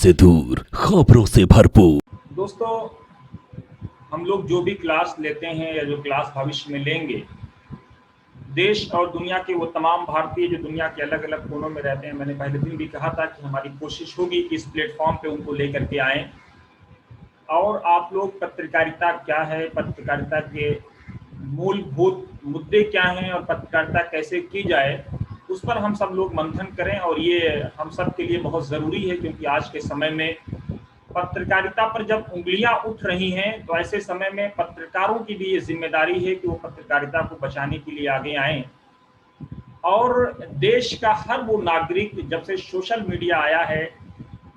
से दूर, खबरों से भरपूर। दोस्तों, हम लोग जो भी क्लास लेते हैं या जो क्लास भविष्य में लेंगे, देश और दुनिया के वो तमाम भारतीय जो दुनिया के अलग अलग कोनों में रहते हैं, मैंने पहले दिन भी कहा था कि हमारी कोशिश होगी कि इस प्लेटफॉर्म पे उनको लेकर के आएँ और आप लोग पत्रकारिता क्या है, पत्रकारिता के मूलभूत मुद्दे क्या हैं और पत्रकारिता कैसे की जाए, उस पर हम सब लोग मंथन करें। और ये हम सब के लिए बहुत ज़रूरी है, क्योंकि आज के समय में पत्रकारिता पर जब उँगलियां उठ रही हैं, तो ऐसे समय में पत्रकारों की भी ये जिम्मेदारी है कि वो पत्रकारिता को बचाने के लिए आगे आएं। और देश का हर वो नागरिक, जब से सोशल मीडिया आया है,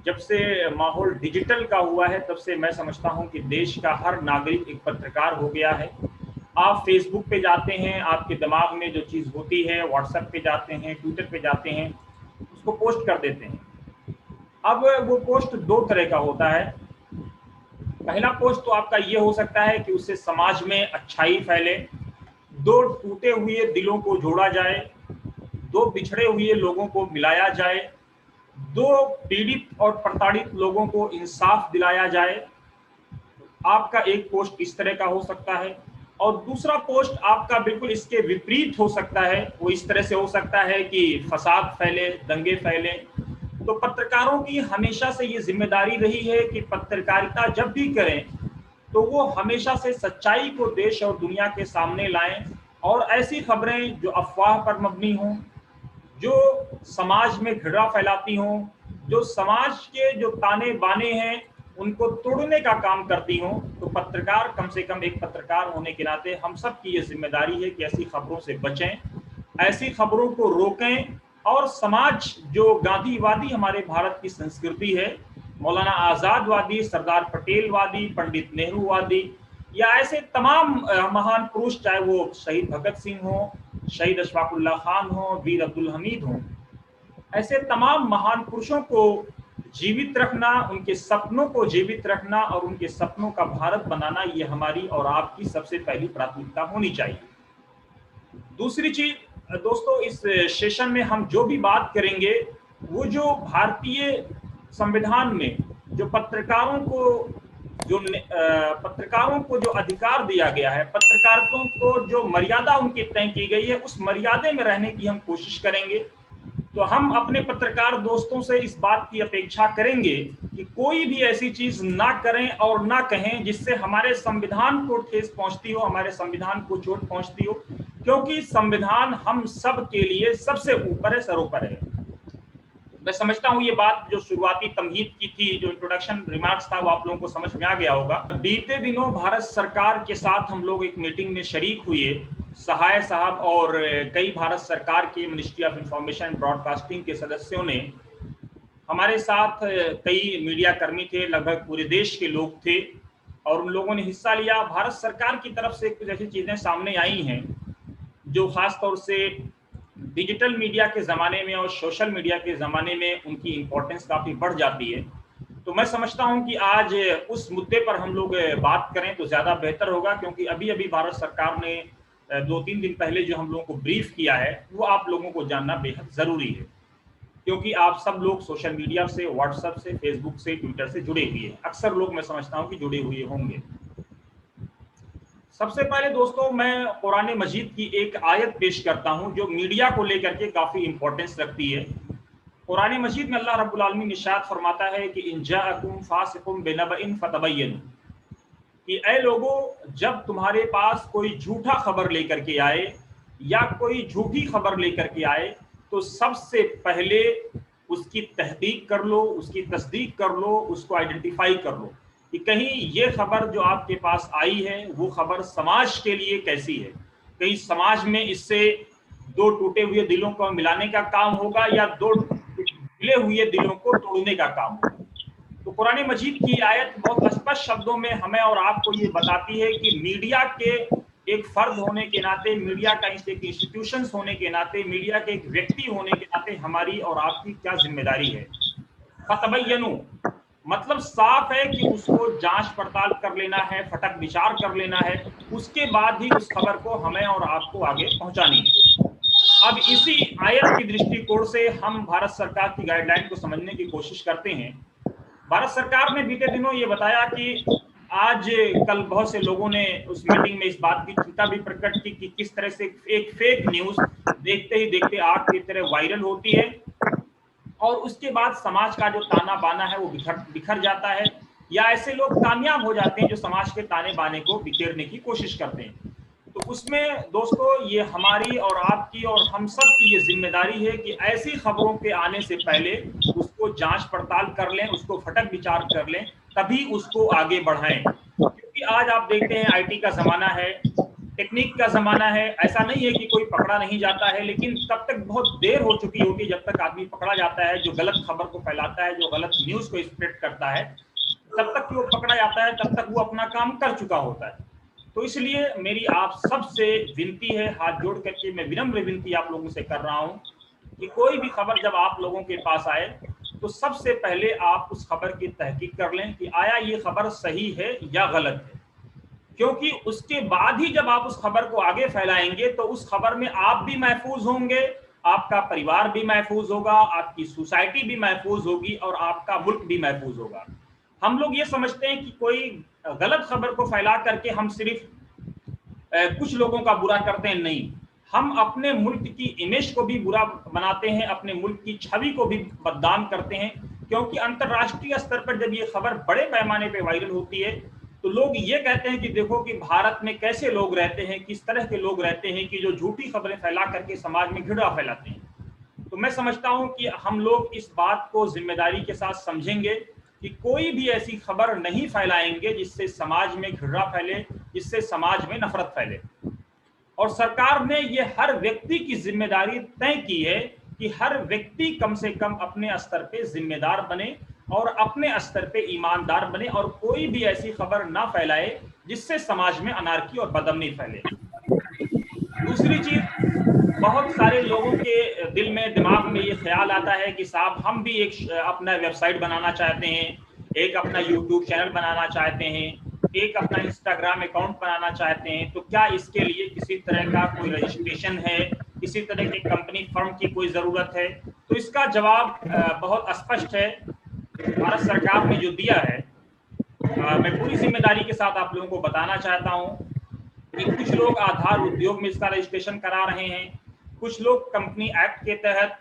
जब से माहौल डिजिटल का हुआ है, तब से मैं समझता हूं कि देश का हर नागरिक एक पत्रकार हो गया है। आप फेसबुक पे जाते हैं, आपके दिमाग में जो चीज़ होती है, व्हाट्सएप पे जाते हैं, ट्विटर पे जाते हैं, उसको पोस्ट कर देते हैं। अब वो पोस्ट दो तरह का होता है। पहला पोस्ट तो आपका ये हो सकता है कि उससे समाज में अच्छाई फैले, दो टूटे हुए दिलों को जोड़ा जाए, दो बिछड़े हुए लोगों को मिलाया जाए, दो पीड़ित और प्रताड़ित लोगों को इंसाफ दिलाया जाए। आपका एक पोस्ट इस तरह का हो सकता है, और दूसरा पोस्ट आपका बिल्कुल इसके विपरीत हो सकता है। वो इस तरह से हो सकता है कि फसाद फैले, दंगे फैले। तो पत्रकारों की हमेशा से ये जिम्मेदारी रही है कि पत्रकारिता जब भी करें तो वो हमेशा से सच्चाई को देश और दुनिया के सामने लाएं, और ऐसी खबरें जो अफवाह पर मबनी हों, जो समाज में घृणा फैलाती हों, जो समाज के जो ताने बाने हैं उनको तोड़ने का काम करती हों। तो पत्रकार, कम से कम एक पत्रकार होने के नाते हम सब की ये जिम्मेदारी है कि ऐसी खबरों से बचें, ऐसी खबरों को रोकें। और समाज जो गांधीवादी हमारे भारत की संस्कृति है, मौलाना आज़ादवादी, सरदार पटेलवादी, पंडित नेहरूवादी, या ऐसे तमाम महान पुरुष, चाहे वो शहीद भगत सिंह हो, शहीद अशफाकुल्ला खान हो, वीर अब्दुल हमीद हो, ऐसे तमाम महान पुरुषों को जीवित रखना, उनके सपनों को जीवित रखना और उनके सपनों का भारत बनाना, ये हमारी और आपकी सबसे पहली प्राथमिकता होनी चाहिए। दूसरी चीज दोस्तों, इस सेशन में हम जो भी बात करेंगे, वो जो भारतीय संविधान में जो पत्रकारों को जो अधिकार दिया गया है, पत्रकारों को जो मर्यादा उनकी तय की गई है, उस मर्यादे में रहने की हम कोशिश करेंगे। तो हम अपने पत्रकार दोस्तों से इस बात की अपेक्षा करेंगे कि कोई भी ऐसी चीज ना करें और ना कहें जिससे हमारे संविधान को ठेस पहुंचती हो, हमारे संविधान को चोट पहुंचती हो, क्योंकि संविधान हम सब के लिए सबसे ऊपर है, सरोपर है। मैं समझता हूं ये बात जो शुरुआती तमहीद की थी, जो इंट्रोडक्शन रिमार्क्स था, वो आप लोगों को समझ में आ गया होगा। बीते दिनों भारत सरकार के साथ हम लोग एक मीटिंग में शरीक हुए, सहाय साहब और कई भारत सरकार के ministry of information and broadcasting के सदस्यों ने, हमारे साथ कई मीडिया कर्मी थे, लगभग पूरे देश के लोग थे, और उन लोगों ने हिस्सा लिया। भारत सरकार की तरफ से कुछ ऐसी चीज़ें सामने आई हैं जो खास तौर से डिजिटल मीडिया के ज़माने में और सोशल मीडिया के ज़माने में उनकी इम्पोर्टेंस काफ़ी बढ़ जाती है। तो मैं समझता हूं कि आज उस मुद्दे पर हम लोग बात करें तो ज़्यादा बेहतर होगा, क्योंकि अभी अभी भारत सरकार ने 2-3 दिन पहले जो हम लोगों को ब्रीफ किया है, वो आप लोगों को जानना बेहद ज़रूरी है, क्योंकि आप सब लोग सोशल मीडिया से, व्हाट्सएप से, फेसबुक से, ट्विटर से जुड़े हुए हैं। अक्सर लोग, मैं समझता हूं कि जुड़े हुए होंगे। सबसे पहले दोस्तों, मैं कुरान मजीद की एक आयत पेश करता हूं जो मीडिया को लेकर के काफ़ी इंपॉर्टेंस रखती है। कुरान मजीद में अल्लाह रब्बुल आलमीन इरशाद फरमाता है कि इन जाअकुम फासिकुम बिनबइन फतबय्यनु, कि ऐ लोगों, जब तुम्हारे पास कोई झूठा खबर लेकर के आए या कोई झूठी खबर लेकर के आए, तो सबसे पहले उसकी तहकीक कर लो, उसकी तस्दीक कर लो, उसको आइडेंटिफाई कर लो कि कहीं ये खबर जो आपके पास आई है वो खबर समाज के लिए कैसी है। कहीं समाज में इससे दो टूटे हुए दिलों को मिलाने का काम होगा या दो मिले हुए दिलों को तोड़ने का काम होगा। तो कुरान मजीद की आयत बहुत स्पष्ट शब्दों में हमें और आपको ये बताती है कि मीडिया के एक फर्द होने के नाते, मीडिया का एक इंस्टीट्यूशन होने के नाते, मीडिया के एक व्यक्ति होने के नाते हमारी और आपकी क्या जिम्मेदारी है। फतबय्यनु मतलब साफ है कि उसको जांच पड़ताल कर लेना है, फटक विचार कर लेना है, उसके बाद ही उस खबर को हमें और आपको आगे पहुंचानी है। अब इसी आयत की दृष्टिकोण से हम भारत सरकार की गाइडलाइन को समझने की कोशिश करते हैं। भारत सरकार ने बीते दिनों ये बताया कि आज कल बहुत से लोगों ने उस मीटिंग में इस बात की चिंता भी प्रकट की कि किस तरह से एक फेक न्यूज देखते ही देखते आग की तरह वायरल होती है और उसके बाद समाज का जो ताना बाना है वो बिखर बिखर जाता है, या ऐसे लोग कामयाब हो जाते हैं जो समाज के ताने बाने को बिखेरने की कोशिश करते हैं। तो उसमें दोस्तों ये हमारी और आपकी और हम सब की ये जिम्मेदारी है कि ऐसी खबरों के आने से पहले उसको जांच पड़ताल कर लें, उसको फटक विचार कर लें, तभी उसको आगे बढ़ाएं। क्योंकि आज आप देखते हैं आईटी का जमाना है, टेक्निक का जमाना है, ऐसा नहीं है कि कोई पकड़ा नहीं जाता है, लेकिन तब तक बहुत देर हो चुकी होगी जब तक आदमी पकड़ा जाता है जो गलत खबर को फैलाता है, जो गलत न्यूज को स्प्रेड करता है। तब तक कि वो पकड़ा जाता है तब तक वो अपना काम कर चुका होता है। तो इसलिए मेरी आप सबसे विनती है, हाथ जोड़ करके मैं विनम्र विनती आप लोगों से कर रहा हूं कि कोई भी खबर जब आप लोगों के पास आए तो सबसे पहले आप उस खबर की तहकीक कर लें कि आया ये खबर सही है या गलत है। क्योंकि उसके बाद ही जब आप उस खबर को आगे फैलाएंगे तो उस खबर में आप भी महफूज होंगे, आपका परिवार भी महफूज होगा, आपकी सोसाइटी भी महफूज होगी और आपका मुल्क भी महफूज होगा। हम लोग ये समझते हैं कि कोई गलत खबर को फैला करके हम सिर्फ कुछ लोगों का बुरा करते हैं, नहीं, हम अपने मुल्क की इमेज को भी बुरा बनाते हैं, अपने मुल्क की छवि को भी बदनाम करते हैं। क्योंकि अंतर्राष्ट्रीय स्तर पर जब ये खबर बड़े पैमाने पे वायरल होती है तो लोग ये कहते हैं कि देखो कि भारत में कैसे लोग रहते हैं, किस तरह के लोग रहते हैं कि जो झूठी खबरें फैला करके समाज में घृणा फैलाते हैं। तो मैं समझता हूं कि हम लोग इस बात को जिम्मेदारी के साथ समझेंगे कि कोई भी ऐसी खबर नहीं फैलाएंगे जिससे समाज में घृणा फैले, जिससे समाज में नफरत फैले। और सरकार ने ये हर व्यक्ति की जिम्मेदारी तय की है कि हर व्यक्ति कम से कम अपने स्तर पे जिम्मेदार बने और अपने स्तर पे ईमानदार बने और कोई भी ऐसी खबर ना फैलाए जिससे समाज में अनारकी और बदअमनी फैले। दूसरी चीज, बहुत सारे लोगों के दिल में दिमाग में ये ख्याल आता है कि साहब हम भी एक अपना वेबसाइट बनाना चाहते हैं, एक अपना यूट्यूब चैनल बनाना चाहते हैं, एक अपना इंस्टाग्राम अकाउंट बनाना चाहते हैं, तो क्या इसके लिए किसी तरह का कोई रजिस्ट्रेशन है, किसी तरह की कंपनी फर्म की कोई ज़रूरत है? तो इसका जवाब बहुत स्पष्ट है। भारत सरकार ने जो दिया है, मैं पूरी जिम्मेदारी के साथ आप लोगों को बताना चाहता हूँ कि कुछ लोग आधार उद्योग में इसका रजिस्ट्रेशन करा रहे हैं, कुछ लोग कंपनी एक्ट के तहत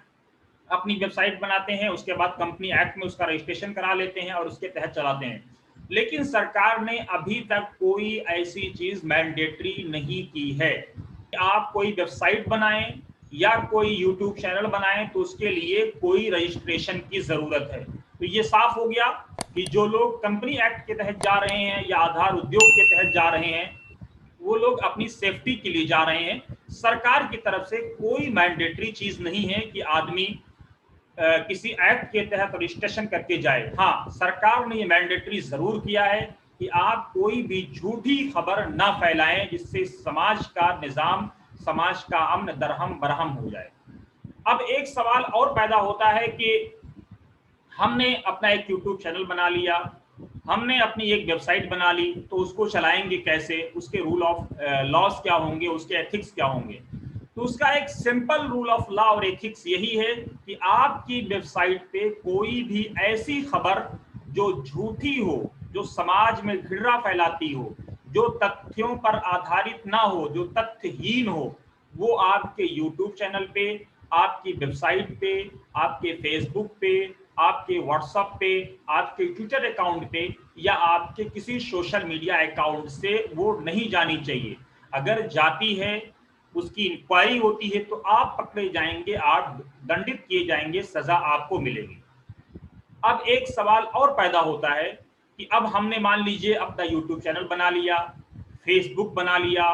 अपनी वेबसाइट बनाते हैं, उसके बाद कंपनी एक्ट में उसका रजिस्ट्रेशन करा लेते हैं और उसके तहत चलाते हैं। लेकिन सरकार ने अभी तक कोई ऐसी चीज मैंडेटरी नहीं की है कि आप कोई वेबसाइट बनाएं या कोई यूट्यूब चैनल बनाएं तो उसके लिए कोई रजिस्ट्रेशन की जरूरत है। तो ये साफ हो गया कि जो लोग कंपनी एक्ट के तहत जा रहे हैं या आधार उद्योग के तहत जा रहे हैं वो लोग अपनी सेफ्टी के लिए जा रहे हैं। सरकार की तरफ से कोई मैंडेटरी चीज नहीं है कि आदमी किसी एक्ट के तहत रजिस्ट्रेशन करके जाए। हाँ, सरकार ने ये मैंडेटरी जरूर किया है कि आप कोई भी झूठी खबर ना फैलाएं जिससे समाज का निजाम, समाज का अमन दरहम बरहम हो जाए। अब एक सवाल और पैदा होता है कि हमने अपना एक यूट्यूब चैनल बना लिया, हमने अपनी एक वेबसाइट बना ली, तो उसको चलाएंगे कैसे, उसके रूल ऑफ लॉज क्या होंगे, उसके एथिक्स क्या होंगे? तो उसका एक सिंपल रूल ऑफ लॉ और एथिक्स यही है कि आपकी वेबसाइट पे कोई भी ऐसी खबर जो झूठी हो, जो समाज में घृणा फैलाती हो, जो तथ्यों पर आधारित ना हो, जो तथ्यहीन हो, वो आपके यूट्यूब चैनल पे, आपकी वेबसाइट पे, आपके फेसबुक पे, आपके व्हाट्सएप पे, आपके ट्विटर अकाउंट पे या आपके किसी सोशल मीडिया अकाउंट से वो नहीं जानी चाहिए। अगर जाती है, उसकी इंक्वायरी होती है तो आप पकड़े जाएंगे, आप दंडित किए जाएंगे, सजा आपको मिलेगी। अब एक सवाल और पैदा होता है कि अब हमने मान लीजिए अपना यूट्यूब चैनल बना लिया, फेसबुक बना लिया,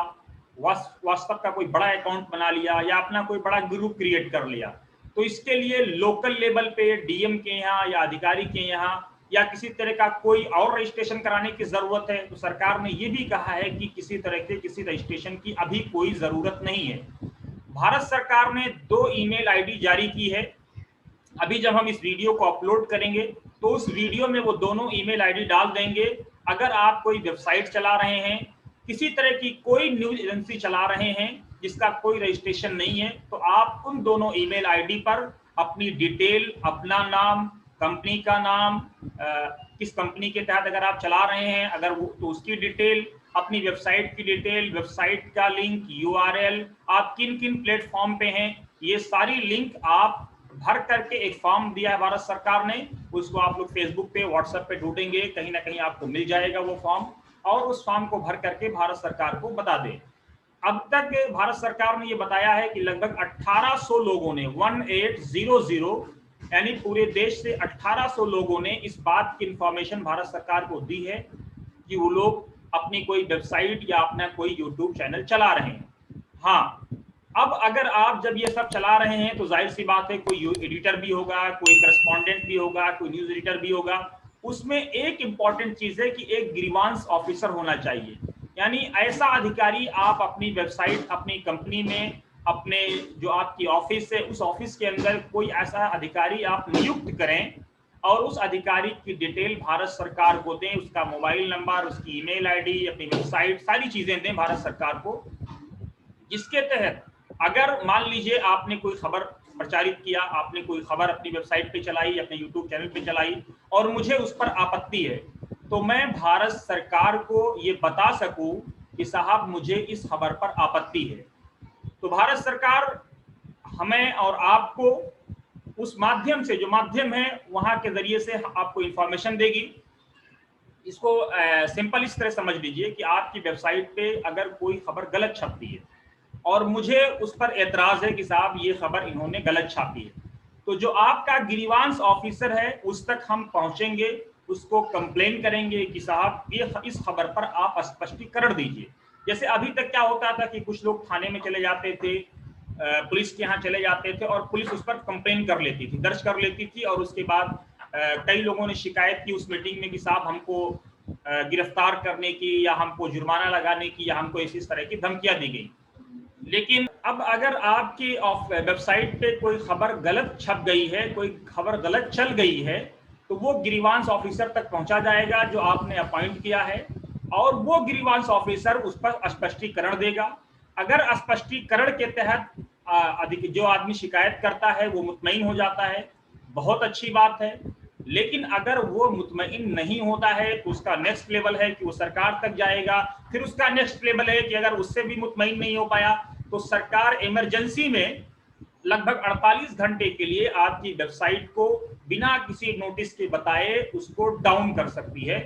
व्हाट्सएप का कोई बड़ा अकाउंट बना लिया या अपना कोई बड़ा ग्रुप क्रिएट कर लिया, तो इसके लिए लोकल लेवल पे डीएम के यहाँ या अधिकारी के यहाँ या किसी तरह का कोई और रजिस्ट्रेशन कराने की जरूरत है? तो सरकार ने ये भी कहा है कि किसी तरह के किसी रजिस्ट्रेशन की अभी कोई जरूरत नहीं है। भारत सरकार ने 2 ईमेल आईडी जारी की है। अभी जब हम इस वीडियो को अपलोड करेंगे तो उस वीडियो में वो दोनों ईमेल आईडी डाल देंगे। अगर आप कोई वेबसाइट चला रहे हैं, किसी तरह की कोई न्यूज एजेंसी चला रहे हैं जिसका कोई रजिस्ट्रेशन नहीं है, तो आप उन दोनों ईमेल आईडी पर अपनी डिटेल, अपना नाम, कंपनी का नाम, किस कंपनी के तहत अगर आप चला रहे हैं, अगर वो तो उसकी डिटेल, अपनी वेबसाइट की डिटेल, वेबसाइट का लिंक, यूआरएल, आप किन किन प्लेटफॉर्म पे हैं, ये सारी लिंक आप भर करके एक फॉर्म दिया है भारत सरकार ने, उसको आप लोग फेसबुक पे, व्हाट्सएप पे ढूंढेंगे, कहीं ना कहीं आपको मिल जाएगा वो फॉर्म, और उस फॉर्म को भर करके भारत सरकार को बता दें। अब तक भारत सरकार ने ये बताया है कि लगभग 1800 लोगों ने 1800 यानी पूरे देश से 1800 लोगों ने इस बात की इंफॉर्मेशन भारत सरकार को दी है कि वो लोग अपनी कोई वेबसाइट या अपना कोई यूट्यूब चैनल चला रहे हैं। हाँ, अब अगर आप जब ये सब चला रहे हैं तो जाहिर सी बात है कोई एडिटर भी होगा, कोई करस्पॉन्डेंट भी होगा, कोई न्यूज एडिटर भी होगा। उसमें एक इंपॉर्टेंट चीज है कि एक ग्रीवांस ऑफिसर होना चाहिए, यानी ऐसा अधिकारी आप अपनी वेबसाइट, अपनी कंपनी में, अपने जो आपकी ऑफिस है उस ऑफिस के अंदर कोई ऐसा अधिकारी आप नियुक्त करें और उस अधिकारी की डिटेल भारत सरकार को दें, उसका मोबाइल नंबर, उसकी ईमेल आईडी, अपनी वेबसाइट, सारी चीजें दें भारत सरकार को, जिसके तहत अगर मान लीजिए आपने कोई खबर प्रचारित किया, आपने कोई खबर अपनी वेबसाइट पे चलाई, अपने यूट्यूब चैनल पे चलाई और मुझे उस पर आपत्ति है, तो मैं भारत सरकार को ये बता सकूं कि साहब मुझे इस खबर पर आपत्ति है, तो भारत सरकार हमें और आपको उस माध्यम से, जो माध्यम है वहां के जरिए से आपको इंफॉर्मेशन देगी। इसको सिंपल इस तरह समझ लीजिए कि आपकी वेबसाइट पे अगर कोई खबर गलत छपती है और मुझे उस पर एतराज है कि साहब ये खबर इन्होंने गलत छापी है, तो जो आपका ग्रीवांस ऑफिसर है उस तक हम पहुंचेंगे, उसको कंप्लेन करेंगे कि साहब ये इस खबर पर आप स्पष्टीकरण दीजिए। जैसे अभी तक क्या होता था कि कुछ लोग थाने में चले जाते थे, पुलिस के यहाँ चले जाते थे और पुलिस उस पर कंप्लेन कर लेती थी, दर्ज कर लेती थी, और उसके बाद कई लोगों ने शिकायत की उस मीटिंग में कि साहब हमको गिरफ्तार करने की या हमको जुर्माना लगाने की या हमको इस तरह की धमकियां दी गई। लेकिन अब अगर आपकी वेबसाइट पे कोई खबर गलत छप गई है, कोई खबर गलत चल गई है, तो वो ग्रीवांस ऑफिसर तक पहुंचा जाएगा जो आपने अपॉइंट किया है, और वो ग्रीवांस ऑफिसर उस पर स्पष्टीकरण देगा। अगर स्पष्टीकरण के तहत जो आदमी शिकायत करता है वो मुतमईन हो जाता है, बहुत अच्छी बात है। लेकिन अगर वो मुतमईन नहीं होता है तो उसका नेक्स्ट लेवल है कि वो सरकार तक जाएगा, फिर उसका नेक्स्ट लेवल है कि अगर उससे भी मुतमईन नहीं हो पाया तो सरकार इमरजेंसी में लगभग 48 घंटे के लिए आपकी वेबसाइट को बिना किसी नोटिस के बताए उसको डाउन कर सकती है,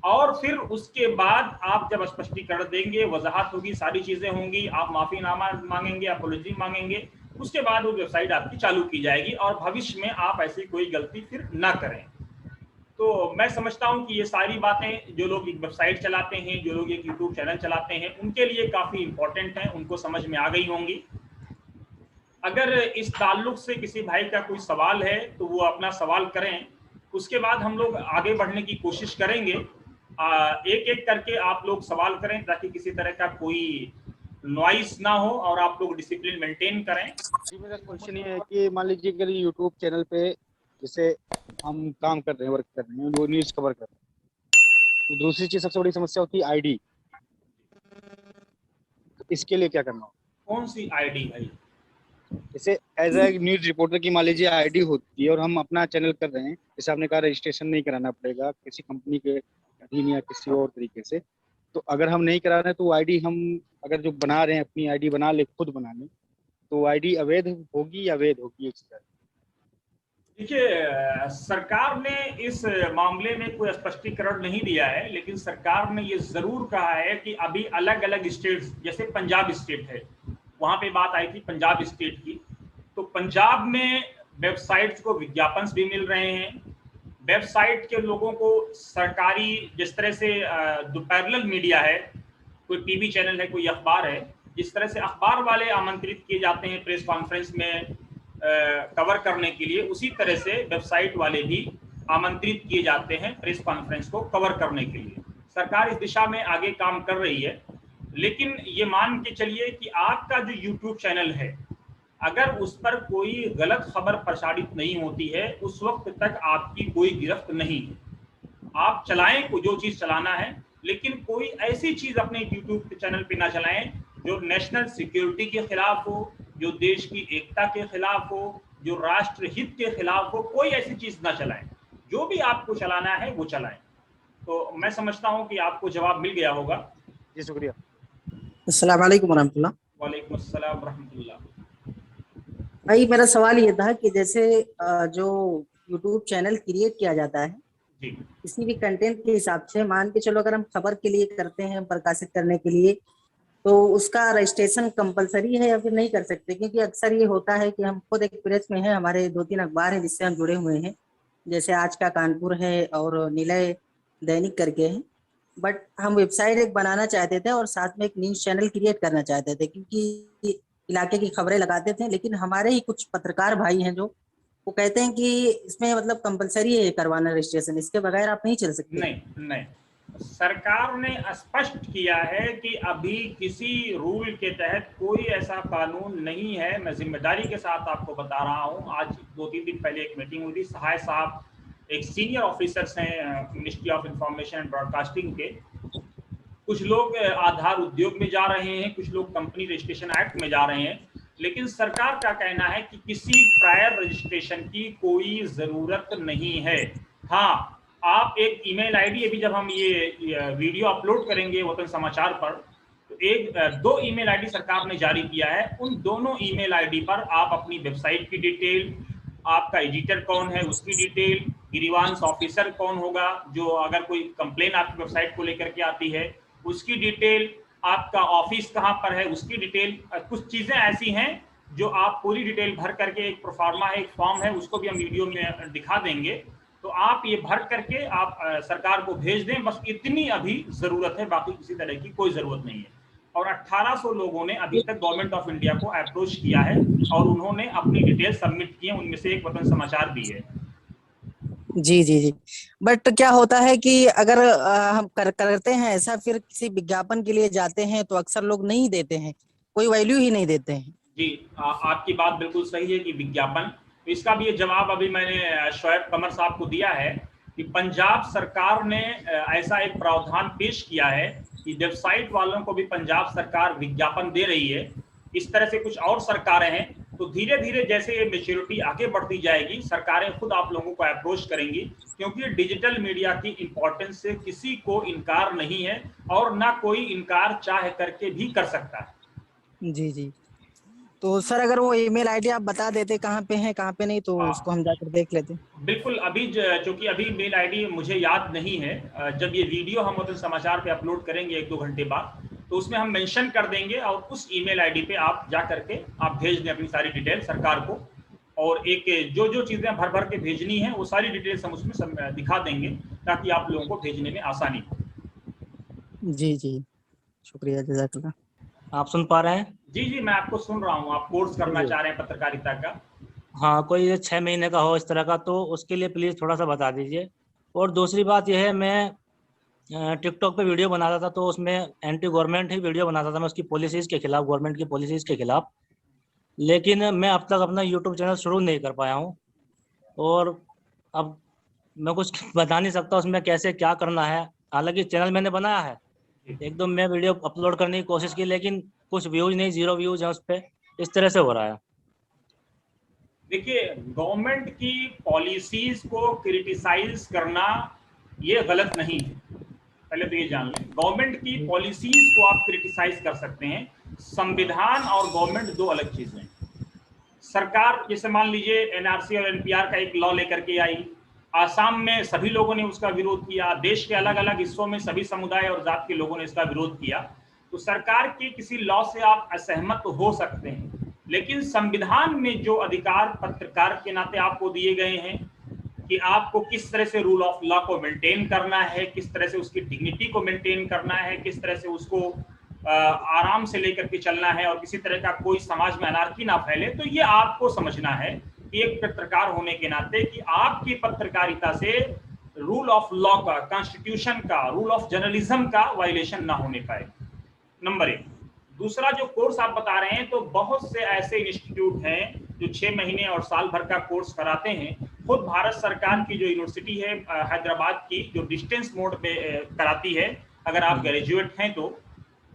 और फिर उसके बाद आप जब स्पष्टीकरण देंगे, वजाहत होगी, सारी चीजें होंगी, आप माफीनामा मांगेंगे, अपॉलॉजी मांगेंगे, उसके बाद वो वेबसाइट आपकी चालू की जाएगी और भविष्य में आप ऐसी कोई गलती फिर ना करें। तो मैं समझता हूं कि ये सारी बातें जो लोग एक वेबसाइट चलाते हैं, जो लोग एक यूट्यूब चैनल चलाते हैं, उनके लिए काफी इंपॉर्टेंट हैं, उनको समझ में आ गई होंगी। अगर इस ताल्लुक से किसी भाई का कोई सवाल है तो वो अपना सवाल करें, उसके बाद हम लोग आगे बढ़ने की कोशिश करेंगे। एक एक करके आप लोग सवाल करें ताकि किसी तरह का कोई नॉइस ना हो और आप लोग डिसिप्लिन मेंटेन करें। जी, मेरा क्वेश्चन ये है कि मान लीजिए अगर यूट्यूब चैनल पे जैसे हम काम कर रहे हैं, वर्क कर रहे हैं, वो न्यूज़ कवर कर रहे हैं, तो दूसरी चीज सबसे बड़ी समस्या होती है आईडी। इसके लिए क्या करना होगा? कौन सी आईडी भाई? जैसे एज ए न्यूज रिपोर्टर की मान लीजिए आईडी होती है और हम अपना चैनल कर रहे हैं, जैसे आपने कहा रजिस्ट्रेशन नहीं कराना पड़ेगा किसी कंपनी के अधीन या किसी और तरीके से, तो अगर हम नहीं करा रहे हैं तो आईडी हम अगर जो बना रहे हैं अपनी आईडी बना ले, खुद बना ले, तो आईडी अवैध होगी या वैध होगी? एक चीज देखिए, सरकार ने इस मामले में कोई स्पष्टीकरण नहीं दिया है, लेकिन सरकार ने ये जरूर कहा है कि अभी अलग अलग स्टेट्स, जैसे पंजाब स्टेट है, वहां पे बात आई थी पंजाब स्टेट की, तो पंजाब में वेबसाइट्स को विज्ञापन भी मिल रहे हैं। वेबसाइट के लोगों को सरकारी, जिस तरह से जो पैरेलल मीडिया है, कोई टीवी चैनल है, कोई अखबार है, जिस तरह से अखबार वाले आमंत्रित किए जाते हैं प्रेस कॉन्फ्रेंस में कवर करने के लिए, उसी तरह से वेबसाइट वाले भी आमंत्रित किए जाते हैं प्रेस कॉन्फ्रेंस को कवर करने के लिए। सरकार इस दिशा में आगे काम कर रही है, लेकिन ये मान के चलिए कि आपका जो यूट्यूब चैनल है, अगर उस पर कोई गलत खबर प्रसारित नहीं होती है, उस वक्त तक आपकी कोई गिरफ्त नहीं है। आप चलाएं को जो चीज चलाना है, लेकिन कोई ऐसी चीज अपने यूट्यूब चैनल पे ना चलाएं जो नेशनल सिक्योरिटी के खिलाफ हो, जो देश की एकता के खिलाफ हो, जो राष्ट्र हित के खिलाफ हो, कोई ऐसी चीज ना चलाएं। जो भी आपको चलाना है वो चलाएं। तो मैं समझता हूं कि आपको जवाब मिल गया होगा। जी शुक्रिया। अस्सलाम वालेकुम वरहमतुल्लाह। वालेकुम अस्सलाम रहमतुल्लाह। भाई मेरा सवाल ये था कि जैसे जो यूट्यूब चैनल क्रिएट किया जाता है जी किसी भी कंटेंट के हिसाब से, मान के चलो अगर हम खबर के लिए करते हैं प्रकाशित करने के लिए, तो उसका रजिस्ट्रेशन कंपलसरी है या फिर नहीं कर सकते? क्योंकि अक्सर ये होता है कि हम खुद एक प्रेस में है, हमारे 2-3 अखबार हैं जिससे हम जुड़े हुए हैं, जैसे आज का कानपुर है और निलय दैनिक करके है। बट हम वेबसाइट एक बनाना चाहते थे और साथ में एक न्यूज चैनल क्रिएट करना चाहते थे, क्योंकि इलाके की खबरें लगाते थे। लेकिन हमारे ही कुछ पत्रकार भाई हैं जो वो कहते हैं कि इसमें मतलब कंपलसरी है करवाना रजिस्ट्रेशन, इसके बगैर आप नहीं चल सकते। नहीं नहीं, सरकार ने स्पष्ट किया है कि अभी किसी रूल के तहत कोई ऐसा कानून नहीं है। मैं जिम्मेदारी के साथ आपको बता रहा हूं। आज 2-3 दिन पहले एक मीटिंग हुई थी, सहाय साहब एक सीनियर ऑफिसर्स हैं ministry of information and broadcasting के। कुछ लोग आधार उद्योग में जा रहे हैं, कुछ लोग कंपनी रजिस्ट्रेशन एक्ट में जा रहे हैं, लेकिन सरकार का कहना है कि किसी प्रायर रजिस्ट्रेशन की कोई जरूरत नहीं है। हाँ, आप एक ईमेल आईडी, अभी जब हम ये वीडियो अपलोड करेंगे वतन समाचार पर, तो एक 2 ईमेल आईडी सरकार ने जारी किया है। उन दोनों ईमेल आईडी पर आप अपनी वेबसाइट की डिटेल, आपका एडिटर कौन है उसकी डिटेल, गिरीवांश ऑफिसर कौन होगा जो अगर कोई कंप्लेन आपकी वेबसाइट को लेकर के आती है उसकी डिटेल, आपका ऑफिस कहाँ पर है उसकी डिटेल, कुछ चीजें ऐसी हैं जो आप पूरी डिटेल भर करके, एक प्रोफार्मा है, एक फॉर्म है, उसको भी हम वीडियो में दिखा देंगे। तो आप ये भर करके आप सरकार को भेज दें, बस इतनी अभी जरूरत है, बाकी किसी तरह की कोई जरूरत नहीं है। और 1800 लोगों ने अभी तक गवर्नमेंट ऑफ इंडिया को अप्रोच किया है और उन्होंने अपनी डिटेल सबमिट की है, उनमें से एक वतन समाचार भी है। जी जी जी। बट क्या होता है कि अगर हम करते हैं ऐसा, फिर किसी विज्ञापन के लिए जाते हैं तो अक्सर लोग नहीं देते हैं, कोई वैल्यू ही नहीं देते हैं। जी, आपकी बात बिल्कुल सही है कि विज्ञापन, तो इसका भी ये जवाब अभी मैंने शोएब कमर साहब को दिया है कि पंजाब सरकार ने ऐसा एक प्रावधान पेश किया है कि वेबसाइट वालों को भी पंजाब सरकार विज्ञापन दे रही है। इस तरह से कुछ और सरकारें हैं। तो धीरे धीरे जैसे ये मेच्योरिटी आगे बढ़ती जाएगी, सरकारें खुद आप लोगों को अप्रोच करेंगी, क्योंकि डिजिटल मीडिया की इंपॉर्टेंस से किसी को इनकार नहीं है और ना कोई इनकार चाह करके भी कर सकता है। जी जी। तो सर अगर वो ईमेल आईडी आप बता देते कहाँ पे है कहाँ पे नहीं, तो उसको हम जाकर देख लेते। बिल्कुल, अभी चूंकि अभी मेल आईडी मुझे याद नहीं है, जब ये वीडियो हम वतन समाचार पे अपलोड करेंगे 1-2 घंटे बाद, तो उसमें हम मेंशन कर देंगे और उस ईमेल आईडी पे आप जा करके आप भेज दें अपनी सारी डिटेल सरकार को। और एक जो जो चीज़ें भर भर के भेजनी है वो सारी डिटेल्स हम उसमें दिखा देंगे ताकि आप लोगों को भेजने में आसानी हो। जी जी, शुक्रिया, जज़ाकल्लाह। आप सुन पा रहे हैं? जी जी, मैं आपको सुन रहा हूँ। आप कोर्स करना चाह रहे हैं पत्रकारिता का? हाँ, कोई 6 महीने का हो इस तरह का, तो उसके लिए प्लीज़ थोड़ा सा बता दीजिए। और दूसरी बात यह है, मैं टिकटॉक पे वीडियो बनाता था तो उसमें एंटी गवर्नमेंट ही वीडियो बनाता था, मैं उसकी पॉलिसीज़ के खिलाफ, गवर्नमेंट की पॉलिसीज़ के खिलाफ। लेकिन मैं अब तक अपना यूट्यूब चैनल शुरू नहीं कर पाया हूँ और अब मैं कुछ बता नहीं सकता उसमें कैसे क्या करना है। हालांकि चैनल मैंने बनाया है, एकदम मैं वीडियो अपलोड करने की कोशिश की, लेकिन कुछ व्यूज नहीं, 0 व्यूज है उस पर। इस तरह से हो रहा है। देखिए, गवर्नमेंट की पॉलिसीज को क्रिटिसाइज करना ये गलत नहीं है, पहले तो ये जान लें। गवर्नमेंट की पॉलिसीज को आप क्रिटिसाइज कर सकते हैं। संविधान और गवर्नमेंट 2 अलग चीजें हैं। सरकार जैसे मान लीजिए एनआरसी और एनपीआर का एक लॉ लेकर के आई, आसाम में सभी लोगों ने उसका विरोध किया, देश के अलग अलग हिस्सों में सभी समुदाय और जात के लोगों ने इसका विरोध किया। तो सरकार के किसी लॉ से आप असहमत हो सकते हैं, लेकिन संविधान में जो अधिकार पत्रकार के नाते आपको दिए गए हैं कि आपको किस तरह से रूल ऑफ लॉ को मेंटेन करना है, किस तरह से उसकी डिग्निटी को मेंटेन करना है, किस तरह से उसको आराम से लेकर के चलना है और किसी तरह का कोई समाज में अनार्की ना फैले, तो ये आपको समझना है कि एक पत्रकार होने के नाते कि आपकी पत्रकारिता से रूल ऑफ लॉ का, कॉन्स्टिट्यूशन का, रूल ऑफ जर्नलिज्म का वायलेशन ना होने पाए, नंबर 1। दूसरा, जो कोर्स आप बता रहे हैं, तो बहुत से ऐसे इंस्टीट्यूट हैं जो 6 महीने और साल भर का कोर्स कराते हैं। खुद भारत सरकार की जो यूनिवर्सिटी है हैदराबाद की, जो डिस्टेंस मोड पे कराती है, अगर आप ग्रेजुएट हैं तो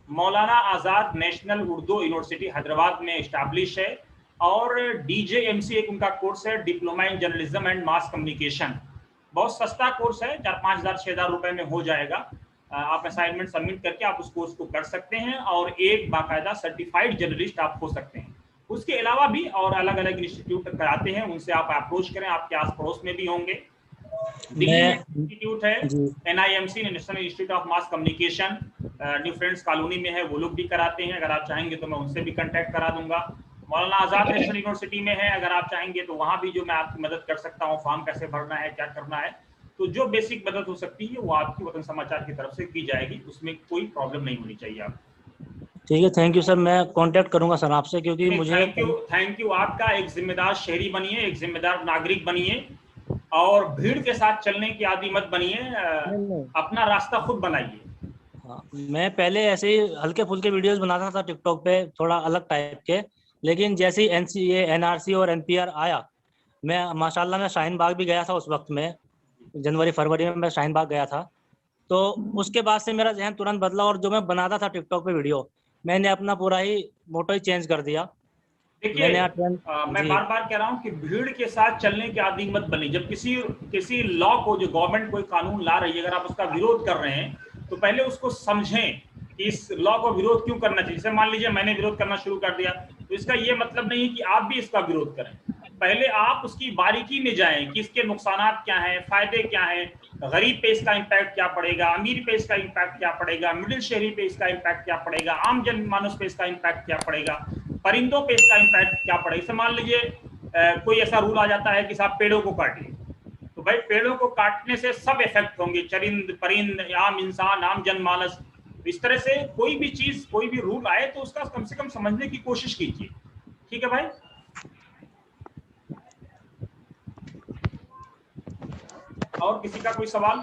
मौलाना आज़ाद नेशनल उर्दू यूनिवर्सिटी हैदराबाद में इस्टेब्लिश है। और DJMC एक उनका कोर्स है, diploma in journalism and mass communication, बहुत सस्ता कोर्स है, 4-5 हज़ार 6 हज़ार रुपए में हो जाएगा। आप असाइनमेंट सबमिट करके आप उस कोर्स को कर सकते हैं और एक बाकायदा सर्टिफाइड जर्नलिस्ट आप हो सकते हैं। उसके अलावा भी और अलग अलग इंस्टीट्यूट कराते हैं, उनसे आप अप्रोच करें, आपके आस पड़ोस में भी होंगे। दिल्ली में इंस्टीट्यूट है जी NIMC, national institute of mass communication, new friends colony में है, वो लोग भी कराते हैं। अगर आप चाहेंगे तो मैं उनसे भी कांटेक्ट करा दूंगा। मौलाना आजाद नेशनल यूनिवर्सिटी में है, अगर आप चाहेंगे तो वहाँ भी जो मैं आपकी मदद कर सकता हूँ, फॉर्म कैसे भरना है, क्या करना है, तो जो बेसिक मदद हो सकती है वो आपकी वतन समाचार की तरफ से की जाएगी, उसमें कोई प्रॉब्लम नहीं होनी चाहिए आपको। ठीक है, थैंक यू सर, मैं कांटेक्ट करूंगा सर आपसे, क्योंकि मुझे थैंक यू। आपका एक जिम्मेदार शहरी बनिए, एक जिम्मेदार नागरिक बनिए और भीड़ के साथ चलने की आदी मत बनिए, अपना रास्ता खुद बनाइए। हाँ, मैं पहले ऐसे ही हल्के फुल्के वीडियोस बनाता था टिकटॉक पे, थोड़ा अलग टाइप के, लेकिन जैसे ही NCA NRC और NPR आया, मैं माशाल्लाह मैं शाहीन बाग भी गया था उस वक्त में, जनवरी फरवरी में मैं शाहीन बाग गया था। तो उसके बाद से मेरा जहन तुरंत बदला और जो मैं बनाता था टिकटॉक पे वीडियो, मैंने अपना पूरा ही मोटो ही चेंज कर दिया। देखिए मैं जी बार बार कह रहा हूँ कि भीड़ के साथ चलने के आदी मत बनी। जब किसी लॉ को, जो गवर्नमेंट कोई कानून ला रही है, अगर आप उसका विरोध कर रहे हैं तो पहले उसको समझें कि इस लॉ को विरोध क्यों करना चाहिए। जैसे मान लीजिए मैंने विरोध करना शुरू कर दिया, तो इसका ये मतलब नहीं है कि आप भी इसका विरोध करें। पहले आप उसकी बारीकी में जाएं कि इसके नुकसानात क्या हैं, फायदे क्या हैं, गरीब पे इसका इम्पैक्ट क्या पड़ेगा, अमीर पे इसका इम्पैक्ट क्या पड़ेगा, मिडिल शहरी पे इसका इम्पैक्ट क्या पड़ेगा, आम जनमानस पे इसका इम्पैक्ट क्या पड़ेगा, परिंदों पे इसका इम्पैक्ट क्या पड़ेगा। जैसे मान लीजिए कोई ऐसा रूल आ जाता है कि साहब पेड़ों को काटिए, तो भाई पेड़ों को काटने से सब इफेक्ट होंगे, चरिंद परिंद, आम इंसान, आम जनमानस। इस तरह से कोई भी चीज, कोई भी रूल आए तो उसका कम से कम समझने की कोशिश कीजिए। ठीक है भाई? और किसी का कोई सवाल?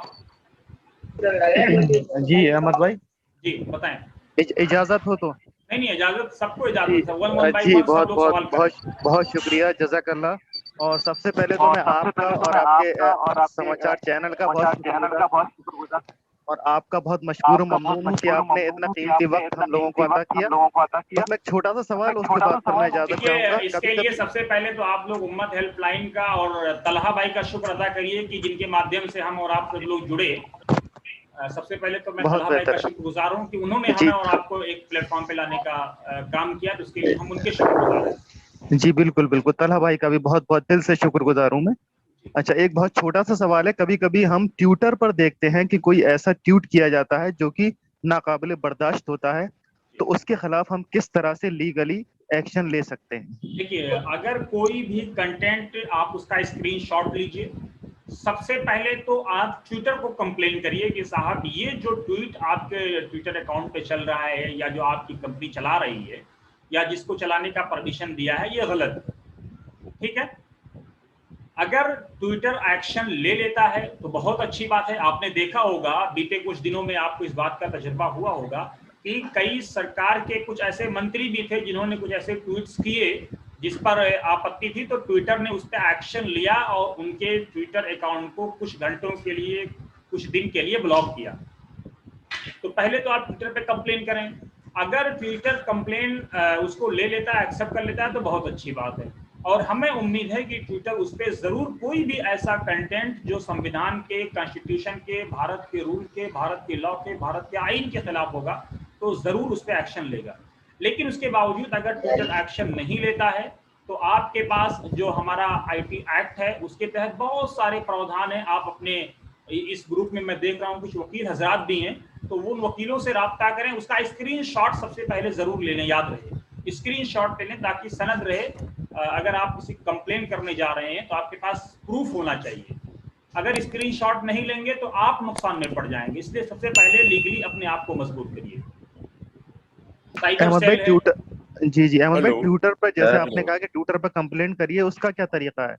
जी अहमद भाई, जी बताएं। इजाजत हो तो? नहीं, इजाजत, सबको जी इजाजत है। वन बाय जी, वन सब बहुत लोग बहुत सवाल बहुत करें। बहुत शुक्रिया, जज़ाकल्लाह। और सबसे पहले तो मैं आपका और आपके समाचार चैनल का बहुत शुक्रगुजार और आपका बहुत मशकूर ममनून हूँ कि आपने इतना कीमती वक्त हम लोगों को अता किया। बस मैं एक छोटा सा सवाल, उसके बाद फिर मैं इजाजत चाहूंगा। इसके लिए सबसे पहले तो आप लोग उम्मत हेल्पलाइन का और तलहा भाई का शुक्र अदा करिए कि जिनके माध्यम से हम और आप सब लोग जुड़े। सबसे पहले तो मैं तलहा भाई का शुक्रगुजार हूँ कि उन्होंने हमें और आपको एक प्लेटफॉर्म पे लाने का काम किया, तो उसके लिए हम उनके शुक्रगुजार हैं। जी बिल्कुल बिल्कुल, तलहा भाई का भी बहुत बहुत दिल से शुक्रगुजार हूँ मैं। अच्छा, एक बहुत छोटा सा सवाल है। कभी कभी हम ट्विटर पर देखते हैं कि कोई ऐसा ट्वीट किया जाता है जो कि नाकाबिले बर्दाश्त होता है, तो उसके खिलाफ हम किस तरह से लीगली एक्शन ले सकते हैं? देखिए, अगर कोई भी कंटेंट, आप उसका स्क्रीनशॉट लीजिए। सबसे पहले तो आप ट्विटर को कंप्लेन करिए कि साहब ये जो ट्वीट आपके ट्विटर अकाउंट पे चल रहा है, या जो आपकी कंपनी चला रही है, या जिसको चलाने का परमिशन दिया है, ये गलत है। ठीक है? अगर ट्विटर एक्शन ले लेता है तो बहुत अच्छी बात है। आपने देखा होगा बीते कुछ दिनों में, आपको इस बात का तजुर्बा हुआ होगा कि कई सरकार के कुछ ऐसे मंत्री भी थे जिन्होंने कुछ ऐसे ट्वीट्स किए जिस पर आपत्ति थी, तो ट्विटर ने उस पर एक्शन लिया और उनके ट्विटर अकाउंट को कुछ घंटों के लिए, कुछ दिन के लिए ब्लॉक किया। तो पहले तो आप ट्विटर पे कंप्लेन करें। अगर ट्विटर कंप्लेन उसको ले लेता है, एक्सेप्ट कर लेता है, तो बहुत अच्छी बात है। और हमें उम्मीद है कि ट्विटर उस पर जरूर कोई भी ऐसा कंटेंट जो संविधान के, कॉन्स्टिट्यूशन के, भारत के रूल के, भारत के लॉ के, भारत के आइन के खिलाफ होगा, तो जरूर उस पर एक्शन लेगा। लेकिन उसके बावजूद अगर ट्विटर एक्शन नहीं लेता है, तो आपके पास जो हमारा IT एक्ट है उसके तहत बहुत सारे प्रावधान है। आप अपने इस ग्रुप में मैं देख रहा हूँ कुछ वकील हजरात भी हैं, तो उन वकीलों से राब्ता करें। उसका स्क्रीनशॉट सबसे पहले जरूर लेने, याद रहे स्क्रीनशॉट ले लें, ताकि सनद रहे। अगर आप किसी कंप्लेन करने जा रहे हैं तो आपके पास प्रूफ होना चाहिए। अगर स्क्रीनशॉट नहीं लेंगे तो आप नुकसान में पड़ जाएंगे। इसलिए सबसे पहले लीगली अपने आप को मजबूत करिए। अहमद भाई, ट्विटर, जी जी अहमद भाई, हेलो। ट्विटर पर जैसे हेलो। आपने कहा कि ट्विटर पर कंप्लेंट करिए, उसका क्या तरीका है?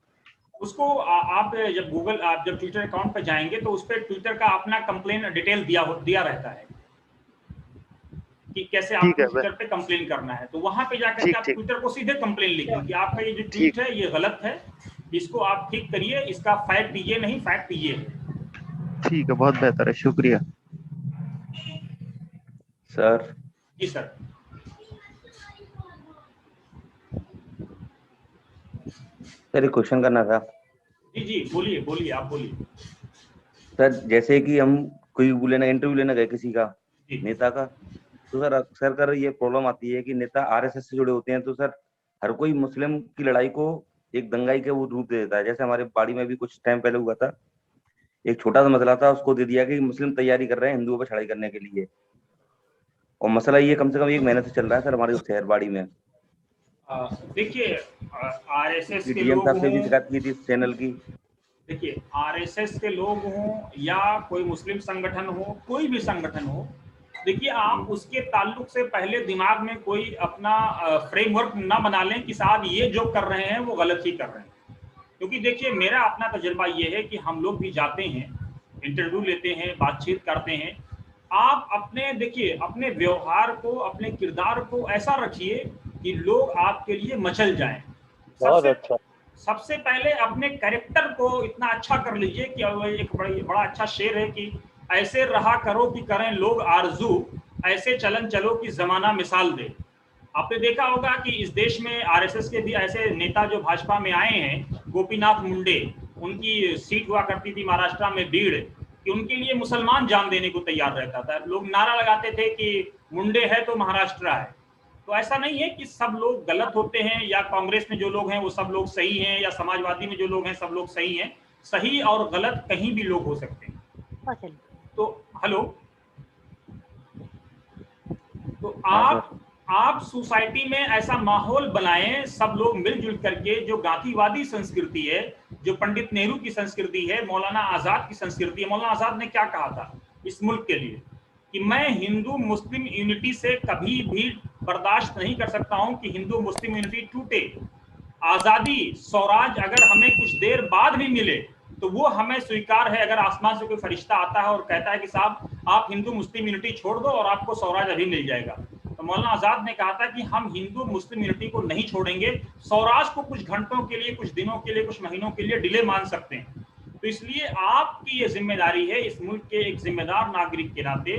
उसको आप जब ट्विटर अकाउंट पे जाएंगे तो उस पर ट्विटर का अपना कंप्लेन डिटेल दिया रहता है कि कैसे आपको ट्विटर पे कंप्लेन करना है। तो वहां पे जाकर के आप ट्विटर को सीधे कंप्लेन लिखें कि आपका ये जो ट्वीट है ये गलत है, इसको आप ठीक करिए, इसका फैक्ट ये नहीं, फैक्ट ये है। ठीक है, बहुत बेहतर है, शुक्रिया सर। जी सर। सर, क्वेश्चन करना था। जी बोलिए, आप बोलिए। सर जैसे कि हम कोई लेना इंटरव्यू लेना गए किसी का जी। नेता का, तो सर अक्सर कर ये प्रॉब्लम आती है कि नेता आरएसएस से जुड़े होते हैं, तो सर हर कोई मुस्लिम की लड़ाई को एक दंगाई के वो रूप दे देता है। जैसे हमारे बाड़ी में भी कुछ टाइम पहले हुआ था, एक छोटा सा मसला था, उसको दे दिया कि मुस्लिम तैयारी कर रहे हैं हिंदुओं पर चढ़ाई करने के लिए, और मसला ये कम से कम 1 महीने से चल रहा है सर हमारे उस शहर बाड़ी में। देखिए आरएसएस के डीएम लोग साहब से भी हों, शिकायत की थी इस चैनल की। देखिए आरएसएस के लोग हों या कोई मुस्लिम संगठन हो, कोई भी संगठन हो, देखिए आप उसके ताल्लुक से पहले दिमाग में कोई अपना फ्रेमवर्क ना बना लें कि साहब ये जो कर रहे हैं वो गलत ही कर रहे हैं। क्योंकि देखिए मेरा अपना तजुर्बा ये है कि हम लोग भी जाते हैं, इंटरव्यू लेते हैं, बातचीत करते हैं। आप अपने देखिए अपने व्यवहार को, अपने किरदार को ऐसा रखिए कि लोग आपके लिए मचल जाएं। सबसे पहले अपने कैरेक्टर को इतना अच्छा कर लीजिए कि एक बड़ा अच्छा शेर है कि ऐसे रहा करो कि करें लोग आरजू, ऐसे चलन चलो कि जमाना मिसाल दे। आपने देखा होगा कि इस देश में आरएसएस के भी ऐसे नेता जो भाजपा में आए हैं, गोपीनाथ मुंडे, उनकी सीट हुआ करती थी महाराष्ट्र में बीड़, कि उनके लिए मुसलमान जान देने को तैयार रहता था। लोग नारा लगाते थे कि मुंडे है तो महाराष्ट्र है। तो ऐसा नहीं है कि सब लोग गलत होते हैं, या कांग्रेस में जो लोग हैं वो सब लोग सही हैं, या समाजवादी में जो लोग हैं सब लोग सही हैं। सही और गलत कहीं भी लोग हो सकते हैं। तो हेलो, तो आप सोसाइटी में ऐसा माहौल बनाएं, सब लोग मिलजुल करके, जो गांधीवादी संस्कृति है, जो पंडित नेहरू की संस्कृति है, मौलाना आजाद की संस्कृति है। मौलाना आजाद ने क्या कहा था इस मुल्क के लिए कि मैं हिंदू मुस्लिम यूनिटी से कभी भी बर्दाश्त नहीं कर सकता हूं कि हिंदू मुस्लिम यूनिटी टूटे। आजादी स्वराज अगर हमें कुछ देर बाद भी मिले तो वो हमें स्वीकार है। अगर आसमान से कोई फरिश्ता आता है और कहता है कि साहब आप हिंदू मुस्लिम यूनिटी छोड़ दो और आपको स्वराज अभी मिल जाएगा, तो मौलाना आजाद ने कहा था कि हम हिंदू मुस्लिम यूनिटी को नहीं छोड़ेंगे। स्वराज को कुछ घंटों के लिए, कुछ दिनों के लिए, कुछ महीनों के लिए डिले मान सकते हैं। तो इसलिए आपकी ये जिम्मेदारी है इस मुल्क के एक जिम्मेदार नागरिक के नाते,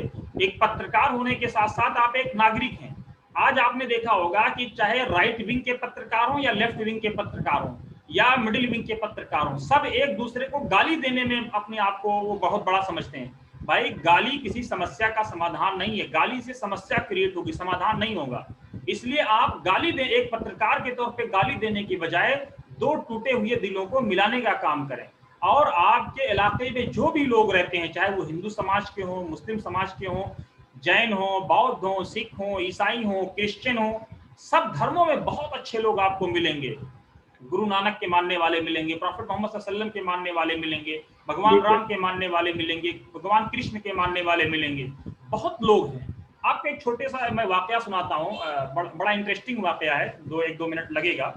एक पत्रकार होने के साथ साथ आप एक नागरिक हैं। आज आपने देखा होगा कि चाहे राइट विंग के पत्रकार हों या लेफ्ट विंग के पत्रकार हों या मिडिल विंग के पत्रकार हों, सब एक दूसरे को गाली देने में अपने आप को वो बहुत बड़ा समझते हैं। भाई गाली किसी समस्या का समाधान नहीं है, गाली से समस्या क्रिएट होगी, समाधान नहीं होगा। इसलिए आप गाली दे, एक पत्रकार के तौर पे गाली देने की बजाय दो टूटे हुए दिलों को मिलाने का काम करें। और आपके इलाके में जो भी लोग रहते हैं, चाहे वो हिंदू समाज के हों, मुस्लिम समाज के हों, जैन हो, बौद्ध हो, सिख हो, ईसाई हो, क्रिश्चियन हो, सब धर्मों में बहुत अच्छे लोग आपको मिलेंगे। गुरु नानक के मानने वाले मिलेंगे, प्रॉफेट मोहम्मद सल्लल्लाहु अलैहि वसल्लम के मानने वाले मिलेंगे, भगवान राम के मानने वाले मिलेंगे, भगवान कृष्ण के मानने वाले मिलेंगे, बहुत लोग हैं। आपको एक छोटे सा मैं वाकया सुनाता हूँ, बड़ा इंटरेस्टिंग वाकया है, 1-2 मिनट लगेगा।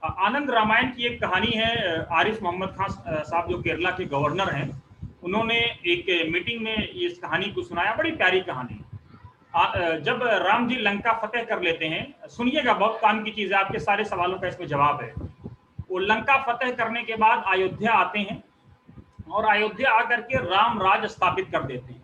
आनंद रामायण की एक कहानी है। आरिफ मोहम्मद खान साहब जो केरला के गवर्नर हैं, उन्होंने एक मीटिंग में इस कहानी को सुनाया। बड़ी प्यारी कहानी। जब राम जी लंका फतेह कर लेते हैं, सुनिएगा, बहुत काम की चीज है, आपके सारे सवालों का इसमें जवाब है। वो लंका फतेह करने के बाद अयोध्या आते हैं और अयोध्या आकर के राम राज स्थापित कर देते हैं।